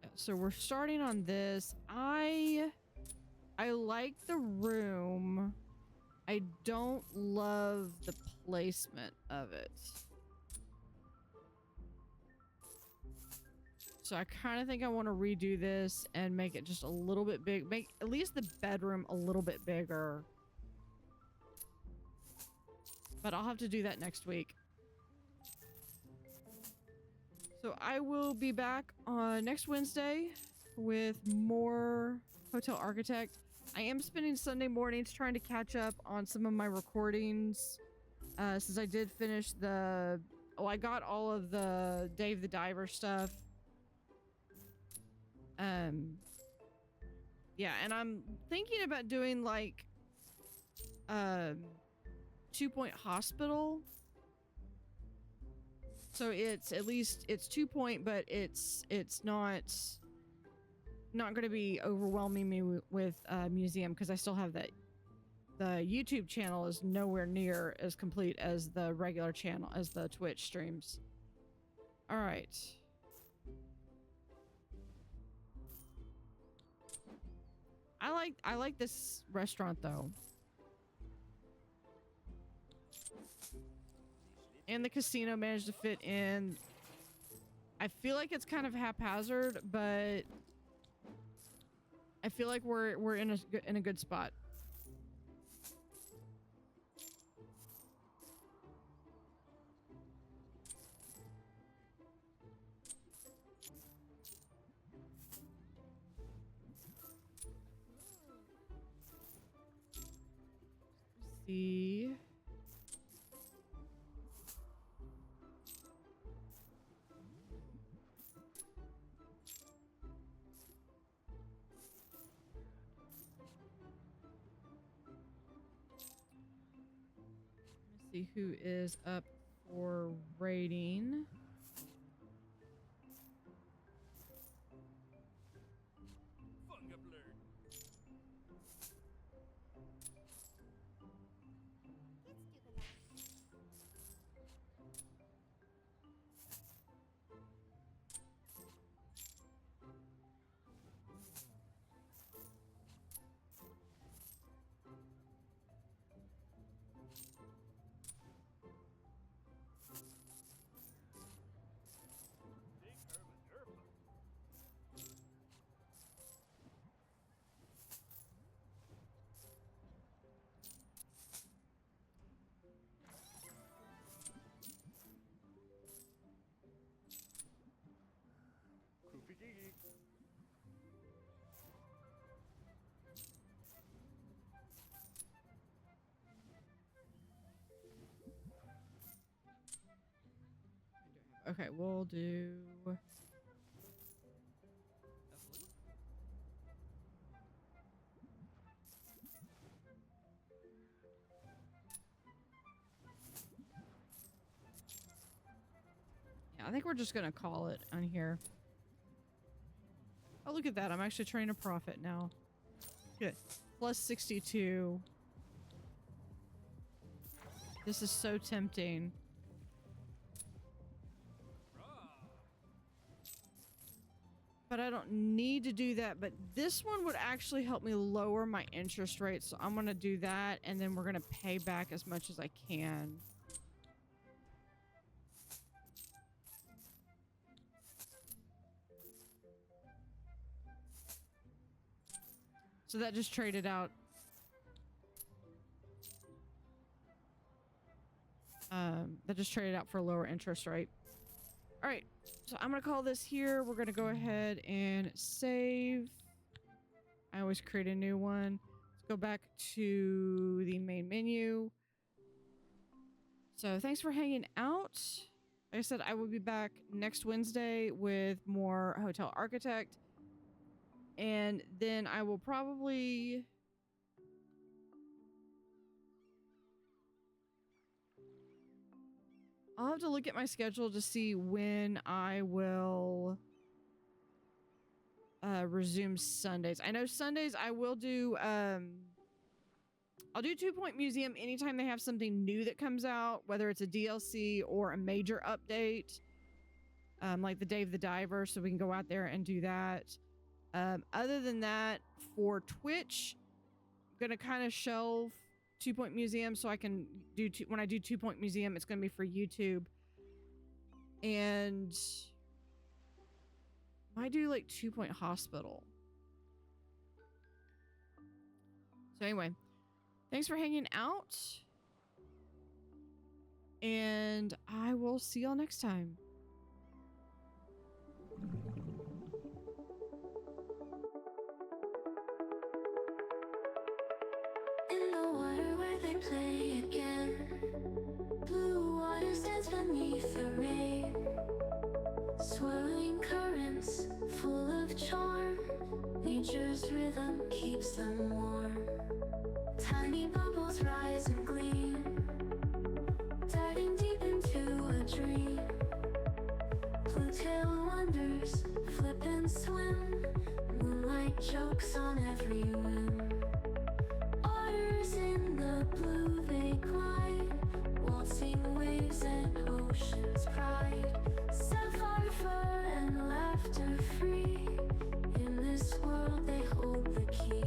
A: yeah, so we're starting on this. I like the room. I don't love the placement of it. So I kind of think I want to redo this and make it just a little bit big. Make at least the bedroom a little bit bigger. But I'll have to do that next week. So I will be back on next Wednesday with more Hotel Architect. I am spending Sunday mornings trying to catch up on some of my recordings. Since I did finish the... Oh, I got all of the Dave the Diver stuff. Yeah, and I'm thinking about doing like 2-point hospital. So it's at least it's 2-point, but it's not going to be overwhelming me with museum, because I still have that. The YouTube channel is nowhere near as complete as the regular channel, as the Twitch streams. All right. I like this restaurant though. And the casino managed to fit in. I feel like it's kind of haphazard, but I feel like we're in a good spot. See. See who is up for rating.
E: Funga blur. Big Herman Urpa. Koofy Dee.
A: Okay, we'll do. Yeah, I think we're just gonna call it on here. Oh, look at that. I'm actually turning a profit now. Good. Plus 62. This is so tempting. But I don't need to do that. But this one would actually help me lower my interest rate. So I'm going to do that. And then we're going to pay back as much as I can. So that just traded out. That just traded out for a lower interest rate. All right. So I'm going to call this here. We're going to go ahead and save. I always create a new one. Let's go back to the main menu. So thanks for hanging out. Like I said, I will be back next Wednesday with more Hotel Architect. And then I will probably... I'll have to look at my schedule to see when I will resume Sundays. I know Sundays I will do... I'll do 2 Point Museum anytime they have something new that comes out, whether it's a DLC or a major update, like the Day of the Diver, so we can go out there and do that. Other than that, for Twitch, I'm going to kind of shelve 2 Point Museum so I can do, when I do 2 Point Museum, it's going to be for YouTube. And I do like 2 Point Hospital. So anyway, thanks for hanging out. And I will see y'all next time.
D: In the water where they play again, blue water stands beneath the rain, swirling currents full of charm. Nature's rhythm keeps them warm. Tiny bubbles rise and gleam, diving deep into a dream. Blue tail wonders flip and swim, moonlight jokes on every whim. Otters in the blue they glide, waltzing waves and ocean's pride. Sapphire fur and laughter free, in this world they hold the key.